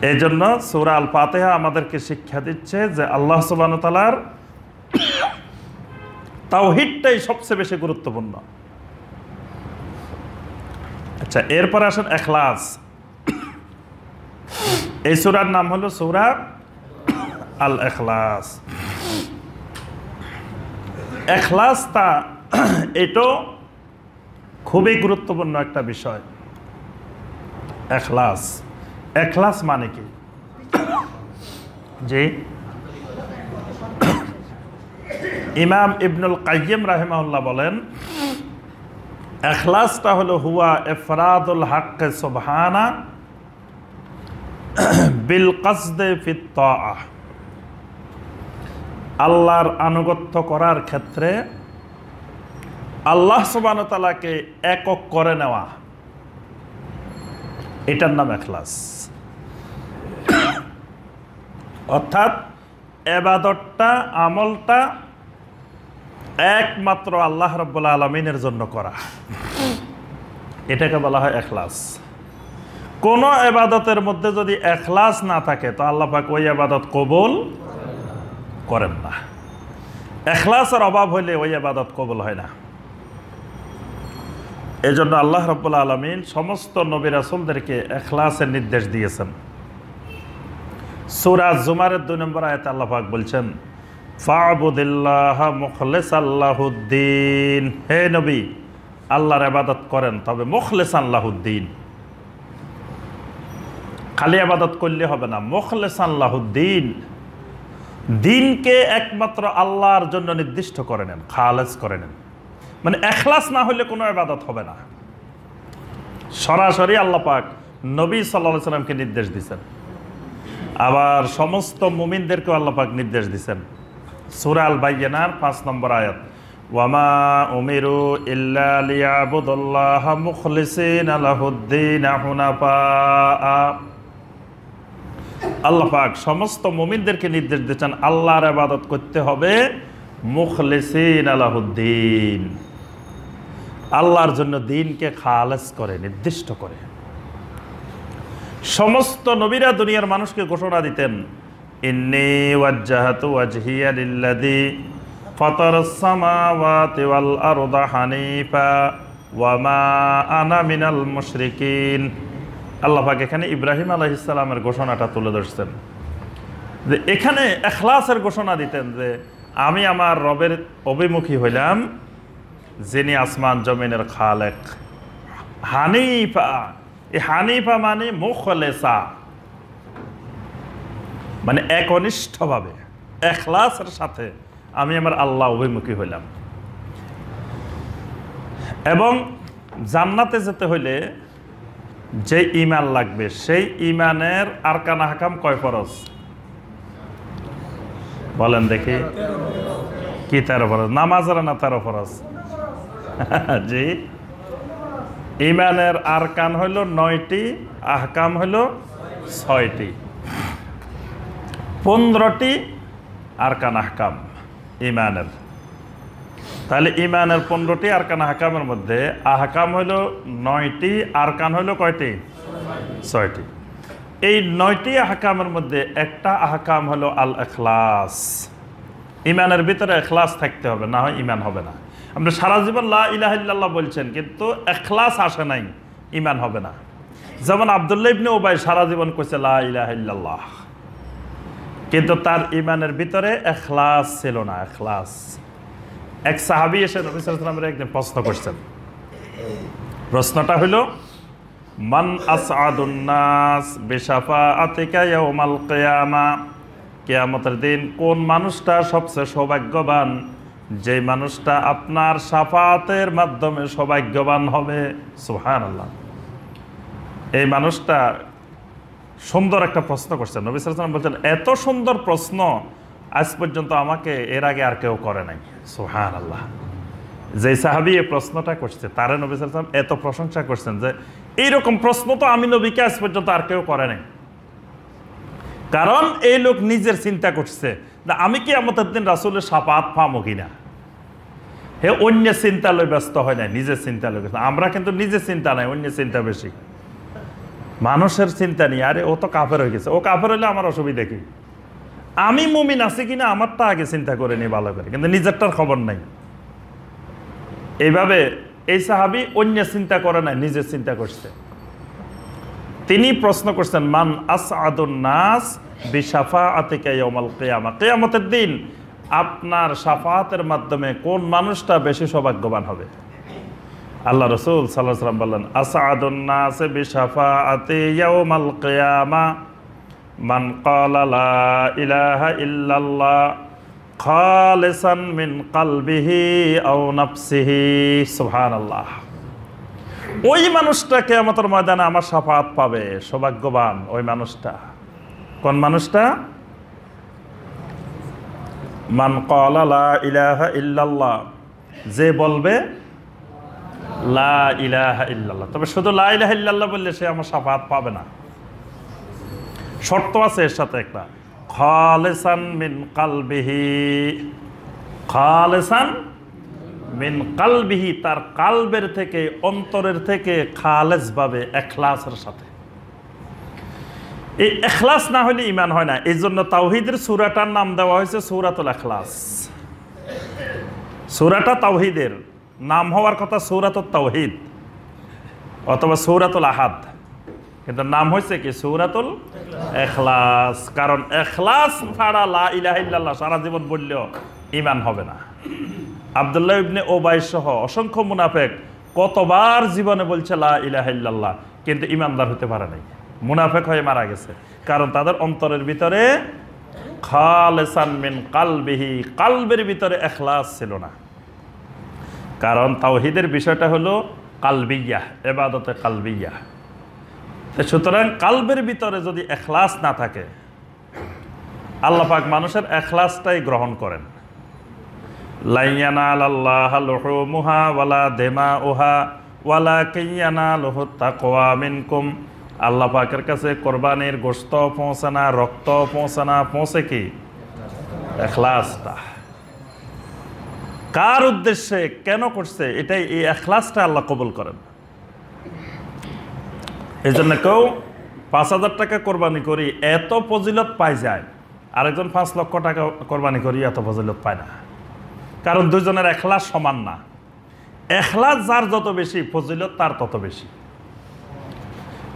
এই জন্য সূরা আল ফাতিহা আমাদেরকে শিক্ষা দিচ্ছে যে আল্লাহ সুবহানাহু ওয়া তাআলার তাওহীদটাই সবচেয়ে বেশি গুরুত্বপূর্ণ। আচ্ছা, এরপর আসেন ইখলাস। এই সূরার নাম হলো সূরা আল ইখলাস। ইখলাসটা এটা খুবই গুরুত্বপূর্ণ একটা বিষয়। এখলাস। এখলাস মানে কি? জি, ইমাম ইবনুল কাইয়িম রাহিমাহুল্লাহ বলেন, এখলাসটা হলো হুয়া ইফরাদুল হক সুবহানা বিল কসদে ফিত তাআহ। আল্লাহর আনুগত্য করার ক্ষেত্রে আল্লাহ সুবহানাহু ওয়া তাআলাকে একক করে নেওয়া, এটার নাম এখলাস। অর্থাৎ ইবাদতটা, আমলটা একমাত্র আল্লাহ রাব্বুল আলামিনের জন্য করা, এটাকে বলা হয় এখলাস। কোন ইবাদতের মধ্যে যদি এখলাস না থাকে তো আল্লাহ পাক ওই ইবাদত কবুল করেন না। এখলাসের অভাব হইলে ওই ইবাদত কবুল হয় না। এই জন্য আল্লাহ রাব্বুল আলামিন সমস্ত নবী রাসূলদেরকে এখলাসের নির্দেশ দিয়েছেন। সূরা জুমারের 2 নম্বর আয়াতে আল্লাহ পাক বলছেন, ফা'বুদিল্লাহা মুখলিসান লাহুদ্দিন, হে নবী আল্লাহর ইবাদত করেন তবে মুখলিসান লাহুদ্দিন। খালি ইবাদত করলে হবে না, মুখলিসান লাহুদ্দিন, দিনকে একমাত্র আল্লাহর জন্য নির্দিষ্ট করে নেন, খালেস করে নেন। মানে এখলাস না হলে কোনো ইবাদত হবে না। সরাসরি আল্লাহ পাক নবী সাল্লাল্লাহু আলাইহি সাল্লামকে নির্দেশ দিয়েছেন, আবার সমস্ত মুমিনদেরকে আল্লাহ পাক নির্দেশ দিয়েছেন। সূরা আল বাইয়িনার 5 নম্বর আয়াত, ওয়ামা উমিরু ইল্লা লিয়াবুদুল্লাহা মুখলিসিনা লাহুদ্দিন হুনাফা। আল্লাহ পাক সমস্ত মুমিনদেরকে নির্দেশ দিয়েছেন আল্লাহর ইবাদত করতে হবে মুখলিসিনা লাহুদ্দিন, আল্লাহর জন্য দিনকে খালেস করে, নির্দিষ্ট করে। সমস্ত নবীরা দুনিয়ার মানুষকে ঘোষণা দিতেন, ইন্নী ওয়াজ্জাহাতু ওয়াজহিয়া লিল্লাযী ফাতারাস সামাওয়াতি ওয়াল আরদা হানিফা ওয়া মা আনা মিনাল মুশরিকিন। আল্লাহ পাক এখানে ইব্রাহিম আলাইহিস সালামের ঘোষণাটা তুলে ধরছেন, যে এখানে ইখলাসের ঘোষণা দিতেন যে আমি আমার রবের অভিমুখী হইলাম যিনি আসমান জমিনের খালেক। হানিফা, এই হানিফা মানে মুখলেসা, মানে একনিষ্ঠভাবে ইখলাসের সাথে আমি আমার আল্লাহ অভিমুখী হইলাম। এবং জান্নাতে যেতে হইলে যে ঈমান লাগবে সেই ঈমানের আরকান আহকাম কয় ফরজ বলেন দেখি? কি 13 ফরজ? নামাজের না 13 ফরজ? জি, ঈমানের আরকান হইল 9টি, আহকাম হইল 6টি, 15টি আরকান আহকাম ঈমানের। তাহলে ঈমানের 15টি আরকান আহকামের মধ্যে আহকাম হইল 9টি, আরকান হইল কয়টি? 6টি। এই 9টি আহকামের মধ্যে একটা আহকাম হলো আল ইখলাস। ঈমানের ভিতরে ইখলাস থাকতে হবে, না হয় ঈমান হবে না। আপনি সারা জীবন লা ইলাহা ইল্লাল্লাহ বলছেন কিন্তু ইখলাস আসে নাই, ঈমান হবে না। যেমন আব্দুল্লাহ ইবনে উবাই সারা জীবন কইছে লা ইলাহা ইল্লাল্লাহ, কিন্তু তার ঈমানের ভিতরে ইখলাস ছিল না। ইখলাস। এক সাহাবী এসে নবী সাল্লাল্লাহু আলাইহি ওয়াসাল্লামের একদিন প্রশ্ন করছেন। প্রশ্নটা হলো, মান আসআদুন নাস বিশাফাআতিকা ইয়াউমাল কিয়ামা, কিয়ামতের দিন কোন মানুষটা সবচেয়ে সৌভাগ্যবান? যে মানুষটা আপনার শাফাতের মাধ্যমে সৌভাগ্যবান হবে। সুবহানাল্লাহ। এই মানুষটা সুন্দর একটা প্রশ্ন করছেন। নবী সাল্লাল্লাহু আলাইহি ওয়াসাল্লাম বলছেন, এত সুন্দর প্রশ্ন আজ পর্যন্ত আমাকে এর আগে আর কেউ করে নাই। সুবহানাল্লাহ। যে সাহাবী এই প্রশ্নটা করছে তারে নবী সাল্লাল্লাহু আলাইহি ওয়াসাল্লাম এত প্রশংসা করছেন যে এইরকম প্রশ্ন তো আমি নবীকে আজ পর্যন্ত আর কেউ করে নাই। কারণ এই লোক নিজের চিন্তা করছে আমি কি কিয়ামতের দিন রাসূলের শাফাত পাবো কিনা। হে অন্য চিন্তা লই ব্যস্ত হয় না, নিজের চিন্তা লই। আমরা কিন্তু নিজের চিন্তা নাই, অন্য চিন্তা বেশি। মানুষের চিন্তা নেই, আরে ও তো কাফের হয়ে গেছে, ও কাফের হইলে আমার অসুবিধা কি? আমি মুমিন আছি কিনা আমারটা আগে চিন্তা করে নি ভালো করে, কিন্তু নিজেরটার খবর নাই। এইভাবে এই সাহাবী অন্য চিন্তা করে নাই, নিজের চিন্তা করছে। তিনি প্রশ্ন করছেন, মান আসআদুন নাস বিশাফাআতিকা ইয়াউমাল কিয়ামা, কিয়ামতের দিন আপনার শাফাতের মাধ্যমে কোন মানুষটা বেশি সৌভাগ্যবান হবে? আল্লাহ রাসূল সাল্লাল্লাহু আলাইহি ওয়াসাল্লাম বললেন, আসআদুন নাস বিশাফাআতি ইয়াউমাল কিয়ামা মান ক্বালা লা ইলাহা ইল্লাল্লাহ খালিসান মিন কলবিহি আও নাফসিহি। সুবহানাল্লাহ। ওই মানুষটা কিয়ামতের ময়দানে আমার শাফাআত পাবে, সৌভাগ্যবান ওই মানুষটা। কোন মানুষটা? মান ক্বালা লা ইলাহা ইল্লাল্লাহ, যে বলবে লা ইলাহা ইল্লাল্লাহ। তবে শুধু লা ইলাহা ইল্লাল্লাহ বললে সে আমার শাফাআত পাবে না, শর্ত আছে এর সাথে একটা, খালিসান মিন কলবিহি। খালিসান মিন কলবিহি, তার কালবের থেকে, অন্তরের থেকে খালেস ভাবে, এখলাসের সাথে। এই এখলাস না হলে ঈমান হয় না। এই জন্য তাওহীদের সূরাটার নাম দেওয়া হয়েছে সূরাতুল ইখলাস। সূরাটা তাওহীদের নাম হওয়ার কথা সূরাতুত তাওহীদ অথবা সূরাতুল আহাদ, কিন্তু নাম হয়েছে কি সূরাতুল ইখলাস। কারণ ইখলাস ছাড়া লা ইলাহা ইল্লাল্লাহ সারা জীবন বললেও ঈমান হবে না। আব্দুল্লাহ ইবনে উবাই সহ অসংখ্য মুনাফিক কতবার জীবনে বলছে লা ইলাহা ইল্লাল্লাহ, কিন্তু ঈমানদার হতে পারে নাই, মুনাফিক হয়ে মারা গেছে। কারণ তাদের অন্তরের ভিতরে খালিসান মিন কলবিহি, কালবের ভিতরে ইখলাস ছিল না। কারণ তাওহীদের বিষয়টা হলো কালবিয়া, ইবাদতে কালবিয়া। সুতরাং কালবের ভিতরে যদি ইখলাস না থাকে, আল্লাহ পাক মানুষের ইখলাসটাই গ্রহণ করেন। লা ইয়ানালাল্লাহু লুহুমুহা ওয়ালা দিমাউহা ওয়ালাকিন ইয়ানালুহুত তাকওয়া মিনকুম। আল্লাহ পাকের কাছে কোরবানির গোশত পৌঁছে না, রক্ত পৌঁছে না, পৌঁছে কি ইখলাসটা। কার উদ্দেশ্যে, কেন করছে, এটাই, এই ইখলাসটা আল্লাহ কবুল করেন। এই জন্য কেউ ৫,০০০ টাকা কোরবানি করি এত ফজিলত পাই যায়, আরেকজন ৫ লক্ষ টাকা কোরবানি করি এত ফজিলত পায় না। কারণ দুজনের ইখলাস সমান না। ইখলাস যার যত বেশি, ফজিলত তার তত বেশি।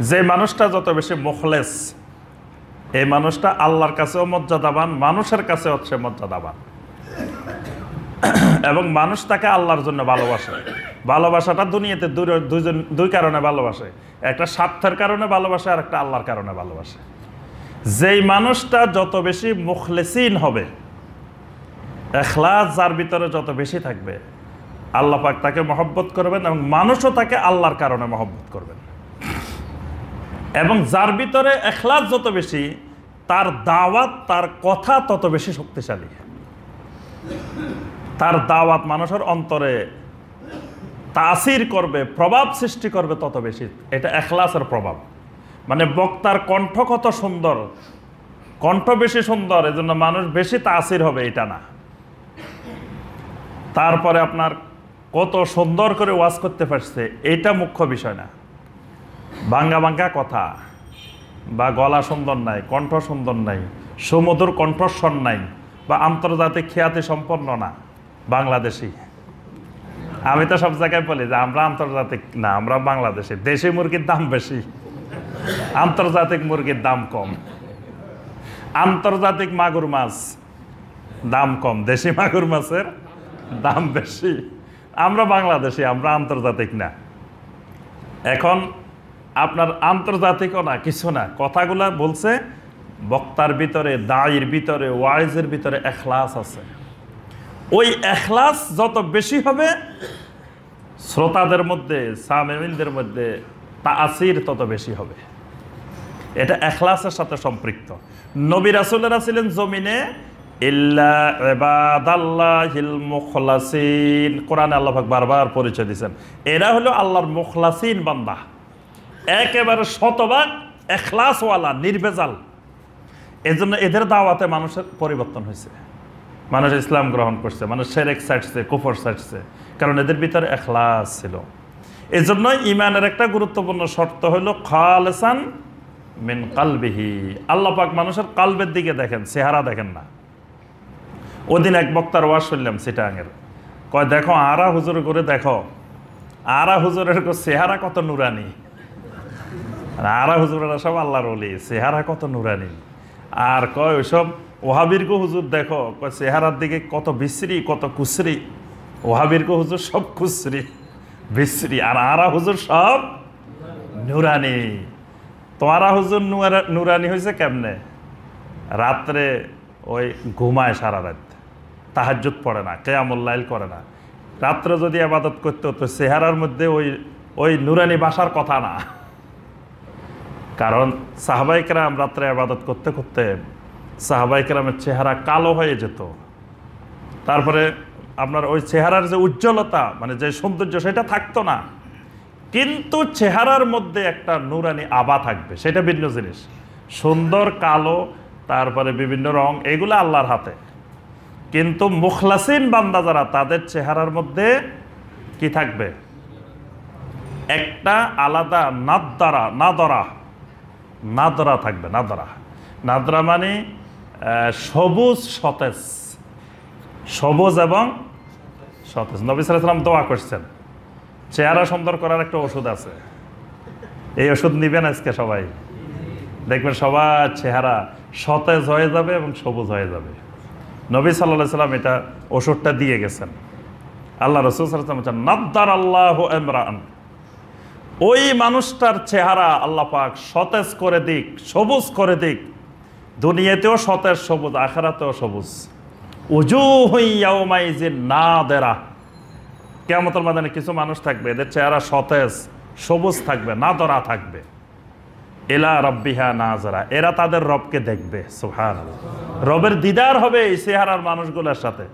যে মানুষটা যত বেশি মুখলেস, এই মানুষটা আল্লাহর কাছেও মর্যাদাবান, মানুষের কাছেও হচ্ছে মর্যাদাবান। এবং মানুষ তাকে আল্লাহর জন্য ভালোবাসে। ভালোবাসাটা দুনিয়াতে দুই কারণে ভালোবাসে, একটা স্বার্থের কারণে ভালোবাসে, আর একটা আল্লাহর কারণে ভালোবাসে। যেই মানুষটা যত বেশি মুখলেসিন হবে, ইখলাস যার ভিতরে যত বেশি থাকবে, আল্লাহ পাক তাকে মহব্বত করবেন এবং মানুষও তাকে আল্লাহর কারণে মহব্বত করবেন। এবং যার ভিতরে ইখলাস যত বেশি, তার দাওয়াত, তার কথা তত বেশি শক্তিশালী। তার দাওয়াত মানুষের অন্তরে তাসির করবে, প্রভাব সৃষ্টি করবে তত বেশি। এটা ইখলাসের প্রভাব। মানে বক্তার কণ্ঠ কত সুন্দর, কণ্ঠ বেশি সুন্দর, এজন্য মানুষ বেশি তাসির হবে, এটা না। তারপরে আপনার কত সুন্দর করে ওয়াজ করতে পারছে, এটা মুখ্য বিষয় না। ভাঙ্গা ভাঙ্গা কথা বা গলা সুন্দর নাই, কণ্ঠ সুন্দর নাই, সুমধুর কণ্ঠস্বর নাই, বা আন্তর্জাতিক খ্যাতি সম্পন্ন না, বাংলাদেশি। আমি তো সব জায়গায় বলি যে আমরা আন্তর্জাতিক না, আমরা বাংলাদেশি। দেশি মুরগির দাম বেশি, আন্তর্জাতিক মুরগির দাম কম। আন্তর্জাতিক মাগুর মাছ দাম কম, দেশি মাগুর মাছের দাম বেশি। আমরা বাংলাদেশি, আমরা আন্তর্জাতিক না। এখন আপনার আন্তর্জাতিকও না, কিছু না, কথাগুলা বলছে বক্তার ভিতরে, দায়ের ভিতরে, ওয়াইজের ভিতরে ইখলাস আছে। ওই ইখলাস যত বেশি হবে, শ্রোতাদের মধ্যে, সামিঈনদের মধ্যে তাসির তত বেশি হবে। এটা ইখলাসের সাথে সম্পৃক্ত। নবী রাসূলেরা ছিলেন জমিনে ইল্লা ইবাদাল্লাহিল মুখলাসিন। কোরআনে আল্লাহ পাক বারবার পরিচয় দিয়েছেন, এরা হলো আল্লাহর মুখলাসিন বান্দা, একেবারে শতভাগ ইখলাসওয়ালা, নির্ভেজাল। এজন্য এদের দাওয়াতে মানুষের পরিবর্তন হয়েছে, মানুষ ইসলাম গ্রহণ করছে, মানুষ শিরক ছাড়ছে, কুফর ছাড়ছে, কারণ এদের ভিতরে ইখলাস ছিল। এজন্য ঈমানের একটা গুরুত্বপূর্ণ শর্ত হলো খালিসান মিন কলবিহি। আল্লাহ পাক মানুষের কালবের দিকে দেখেন, চেহারা দেখেন না। ওদিন এক বক্তার ওয়াজ শুনলাম চিটাঙের, কয় দেখো আরা হুজুর করে দেখো, আরা হুজুরের চেহারা কত নুরানি, আরা হুজুরেরা সব আল্লাহর ওলি, চেহারা কত নুরানি। আর কয় ওইসব ওহাবিরগো হুজুর দেখো, কয় চেহারার দিকে কত বিশ্রী, কত কুসরি। ওহাবিরগো হুজুর সব কুসরি, বিশ্রী। আর আরা হুজুর সব নুরানি। তোরা হুজুর নুরানি হয়েছে কেমনে? রাত্রে ওই ঘুমায় সারা রাত, তাহাজ্জুদ পড়ে না, কিয়ামুল লাইল করে না। রাত্রে যদি ইবাদত করতে হতো চেহারার মধ্যে ওই নুরানি বাসার কথা না। কারণ সাহাবায়ে কেরাম রাত্রে ইবাদত করতে করতে সাহাবায়ে কেরামের চেহারা কালো হয়ে যেত। তারপরে আপনার ওই চেহারার যে উজ্জ্বলতা, মানে যে সৌন্দর্য, সেটা থাকতো না, কিন্তু চেহারার মধ্যে একটা নুরানি আভা থাকবে, সেটা ভিন্ন জিনিস। সুন্দর কালো, তারপরে বিভিন্ন রং, এগুলো আল্লাহর হাতে। কিন্তু মুখলাসিন বান্দা যারা, তাদের চেহারার মধ্যে কি থাকবে? একটা আলাদা নাদরা থাকবে। নাদরা মানে সবুজ সতেজ, সবুজ এবং সতেজ। নবী সাল্লাল্লাহু আলাইহি ওয়াসাল্লাম দোয়া করছেন, চেহারা সুন্দর করার একটা ওষুধ আছে, এই ওষুধ নিবেন আজকে সবাই, দেখবেন সবার চেহারা সতেজ হয়ে যাবে এবং সবুজ হয়ে যাবে। নবী সাল্লাল্লাহু আলাইহি ওয়াসাল্লাম এটা ওষুধটা দিয়ে গেছেন। আল্লাহ রাসূল সাল্লাল্লাহু আলাইহি ওয়াসাল্লাম বলেন, নাদ্দারাল্লাহু ইমরান, ওই মানুষটার চেহারা আল্লাহ পাক সতেজ করে দিক, সবুজ করে দিক, দুনিয়াতেও সতেজ সবুজ, আখিরাতেও সবুজ। উজুহু ইয়াউমাইজিন নাদিরা, কিয়ামতের ময়দানে কিছু মানুষ থাকবে, এদের চেহারা সতেজ সবুজ থাকবে, নাদরা থাকবে। ইলা রাব্বিহা নাযরা, এরা তাদের রবকে দেখবে। সুবহানাল্লাহ, রবের দিদার হবে এই চেহারার মানুষগুলোর সাথে।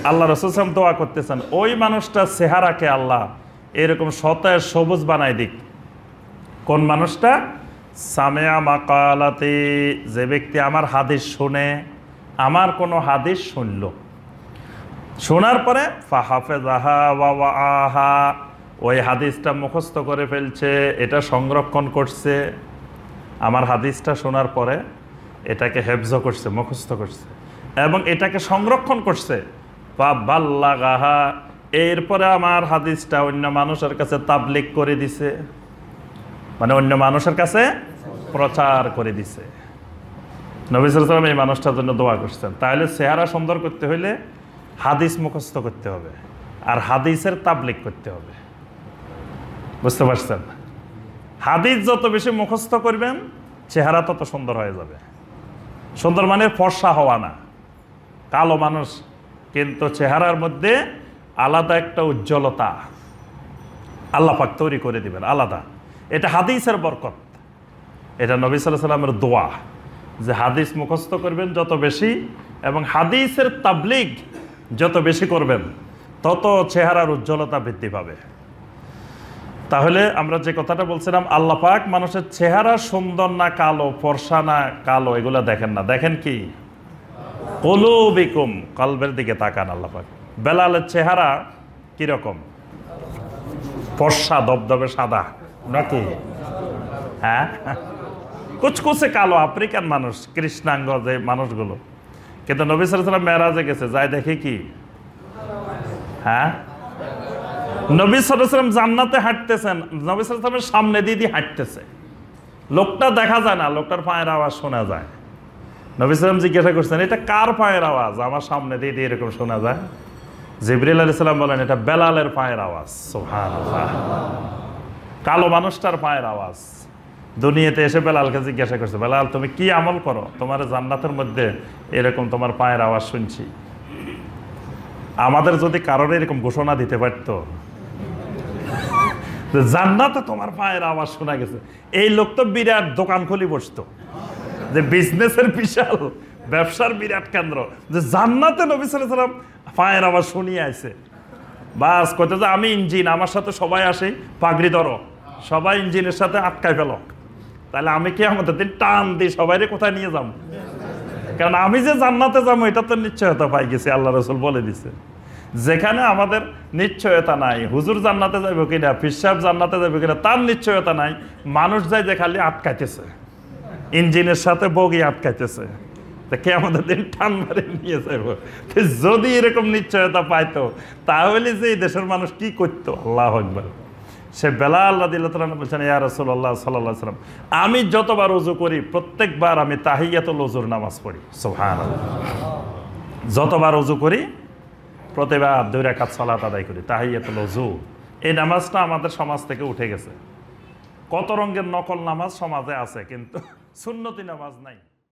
আল্লাহ রাসূল সাল্লাল্লাহু আলাইহি ওয়াসাল্লাম দোয়া করতেছেন, ওই মানুষটার চেহারাকে আল্লাহ এরকম সতেজ সবুজ বানাই দিক। কোন মানুষটা? সামিয়া মাকালাতি, যে ব্যক্তি আমার হাদিস শুনে, আমার কোনো হাদিস শুনল, শোনার পরে ফাহাফেজাহা ওয়া ওয়াআহা, ওই হাদিসটা মুখস্থ করে ফেলছে, এটা সংরক্ষণ করছে। আমার হাদিসটা শোনার পরে এটাকে হেফজ করছে, মুখস্থ করছে এবং এটাকে সংরক্ষণ করছে। ফাবাল্লাগাহা, এরপরে আমার হাদিসটা অন্য মানুষের কাছে তাবলীগ করে দিছে, মানে অন্য মানুষের কাছে প্রচার করে দিছে। নবী সাল্লাল্লাহু আলাইহি ওয়াসাল্লাম এই মানুষটার জন্য দোয়া করছেন। তাহলে চেহারা সুন্দর করতে হইলে হাদিস মুখস্থ করতে হবে আর হাদিসের তাবলীগ করতে হবে। বুঝতে পারছেন? হাদিস যত বেশি মুখস্থ করবেন, চেহারা তত সুন্দর হয়ে যাবে। সুন্দর মানে ফর্সা হওয়া না, কালো মানুষ, কিন্তু চেহারার মধ্যে আলাদা একটা উজ্জ্বলতা আল্লাহ পাক তৈরি করে দিবেন, আলাদা। এটা হাদিসের বরকত, এটা নবী সাল্লাল্লাহু আলাইহি ওয়াসাল্লামের দোয়া, যে হাদিস মুখস্থ করবেন যত বেশি এবং হাদিসের তাবলীগ যত বেশি করবেন, তত চেহারার উজ্জ্বলতা বৃদ্ধি পাবে। তাহলে আমরা যে কথাটা বলছিলাম, আল্লাহ পাক মানুষের চেহারা সুন্দর না কালো, ফর্সা না কালো, এগুলো দেখেন না, দেখেন কি? কুলুবিকুম, কলবের দিকে তাকান। আল্লাহ পাক বেলালের চেহারা কিরকম? ফর্সা দবদবে সাদা নাকি? হ্যাঁ, কুচকুচে কালো, আফ্রিকান মানুষ, কৃষ্ণাঙ্গ যে মানুষগুলো। কিন্তু নবী সাল্লাল্লাহু আলাইহি ওয়াসাল্লাম মেরাজে গেছে, যাই দেখে কি? হ্যাঁ, নবী সাল্লাল্লাহু আলাইহি ওয়াসাল্লাম জান্নাতে হাঁটতেছেন, নবী সাল্লাল্লাহু আলাইহি ওয়াসাল্লামের সামনে দিয়ে হাঁটতেছে, লোকটা দেখা যায় না, লোকটার পায়ের আওয়াজ শোনা যায়। নবী সাল্লাল্লাহু আলাইহি ওয়াসাল্লাম জিজ্ঞাসা করছেন, এটা কার পায়ের আওয়াজ আমার সামনে দিয়ে এরকম শোনা যায়? জিবরিল আলাইহিস সালাম বলেন, এটা বেলালের পায়ের আওয়াজ। সুবহানাল্লাহ, কালো মানুষটার পায়ের আওয়াজ। দুনিয়াতে এসে বেলালকে জিজ্ঞাসা করছে, বেলাল তুমি কি আমল করো, তোমার জান্নাতের মধ্যে এরকম তোমার পায়ের আওয়াজ শুনছি। আমাদের যদি কারোর এরকম ঘোষণা দিতে পারতো, জান্নাতে তোমার পায়ের আওয়াজ শোনা গেছে, এই লোক তো বিরাট দোকান খুলি বসতো, যে বিজনেসের বিশাল ব্যবসার বিরাট কেন্দ্র, যে জান্নাতে নবী সাল্লাল্লাহু আলাইহি ওয়াসাল্লাম পায়ের আওয়াজ শুনিয়ে আছে। বাস কইতে যে আমি ইঞ্জিন, আমার সাথে সবাই আসে, পাগড়ি ধরো, সবাই ইঞ্জিনের সাথে আটকায় ফেলো, তাহলে আমি কি আমাদের দিন টান দিই সবাই কোথায় নিয়ে যাবো? কারণ আমি যে জান্নাতে যাবো এটা তো নিশ্চয়তা পাই গেছি, আল্লাহ রাসূল বলে দিছে। যেখানে আমাদের নিশ্চয়তা নাই, হুজুর জান্নাতে যাবে কিনা, পীর সাহেব জান্নাতে যাবে কিনা, তার নিশ্চয়তা নাই। মানুষ যায় যে খালি আটকাইতেছে, ইঞ্জিনের সাথে বগি আটকাইতেছে, কে আমাদের দিন টান মারে নিয়ে যাবো। যদি এরকম নিশ্চয়তা পাইতো, তাহলে যে এই দেশের মানুষ কি করতো? আল্লাহু আকবার। সে বেলাল রাদিয়াল্লাহু তাআলা বলছেন, ইয়া রাসূলুল্লাহ সাল্লাল্লাহু আলাইহি ওয়াসাল্লাম, আমি যতবার ওযু করি প্রত্যেকবার আমি তাহিয়াতুল ওযুর নামাজ পড়ি। সুবহানাল্লাহ, যতবার ওযু করি প্রতিবার 2 রাকাত সালাত আদায় করি, তাহিয়াতুল ওযু, এই নামাজটা আমাদের সমাজ থেকে উঠে গেছে। কত রঙের নকল নামাজ সমাজে আছে, কিন্তু সুন্নতি নামাজ নাই।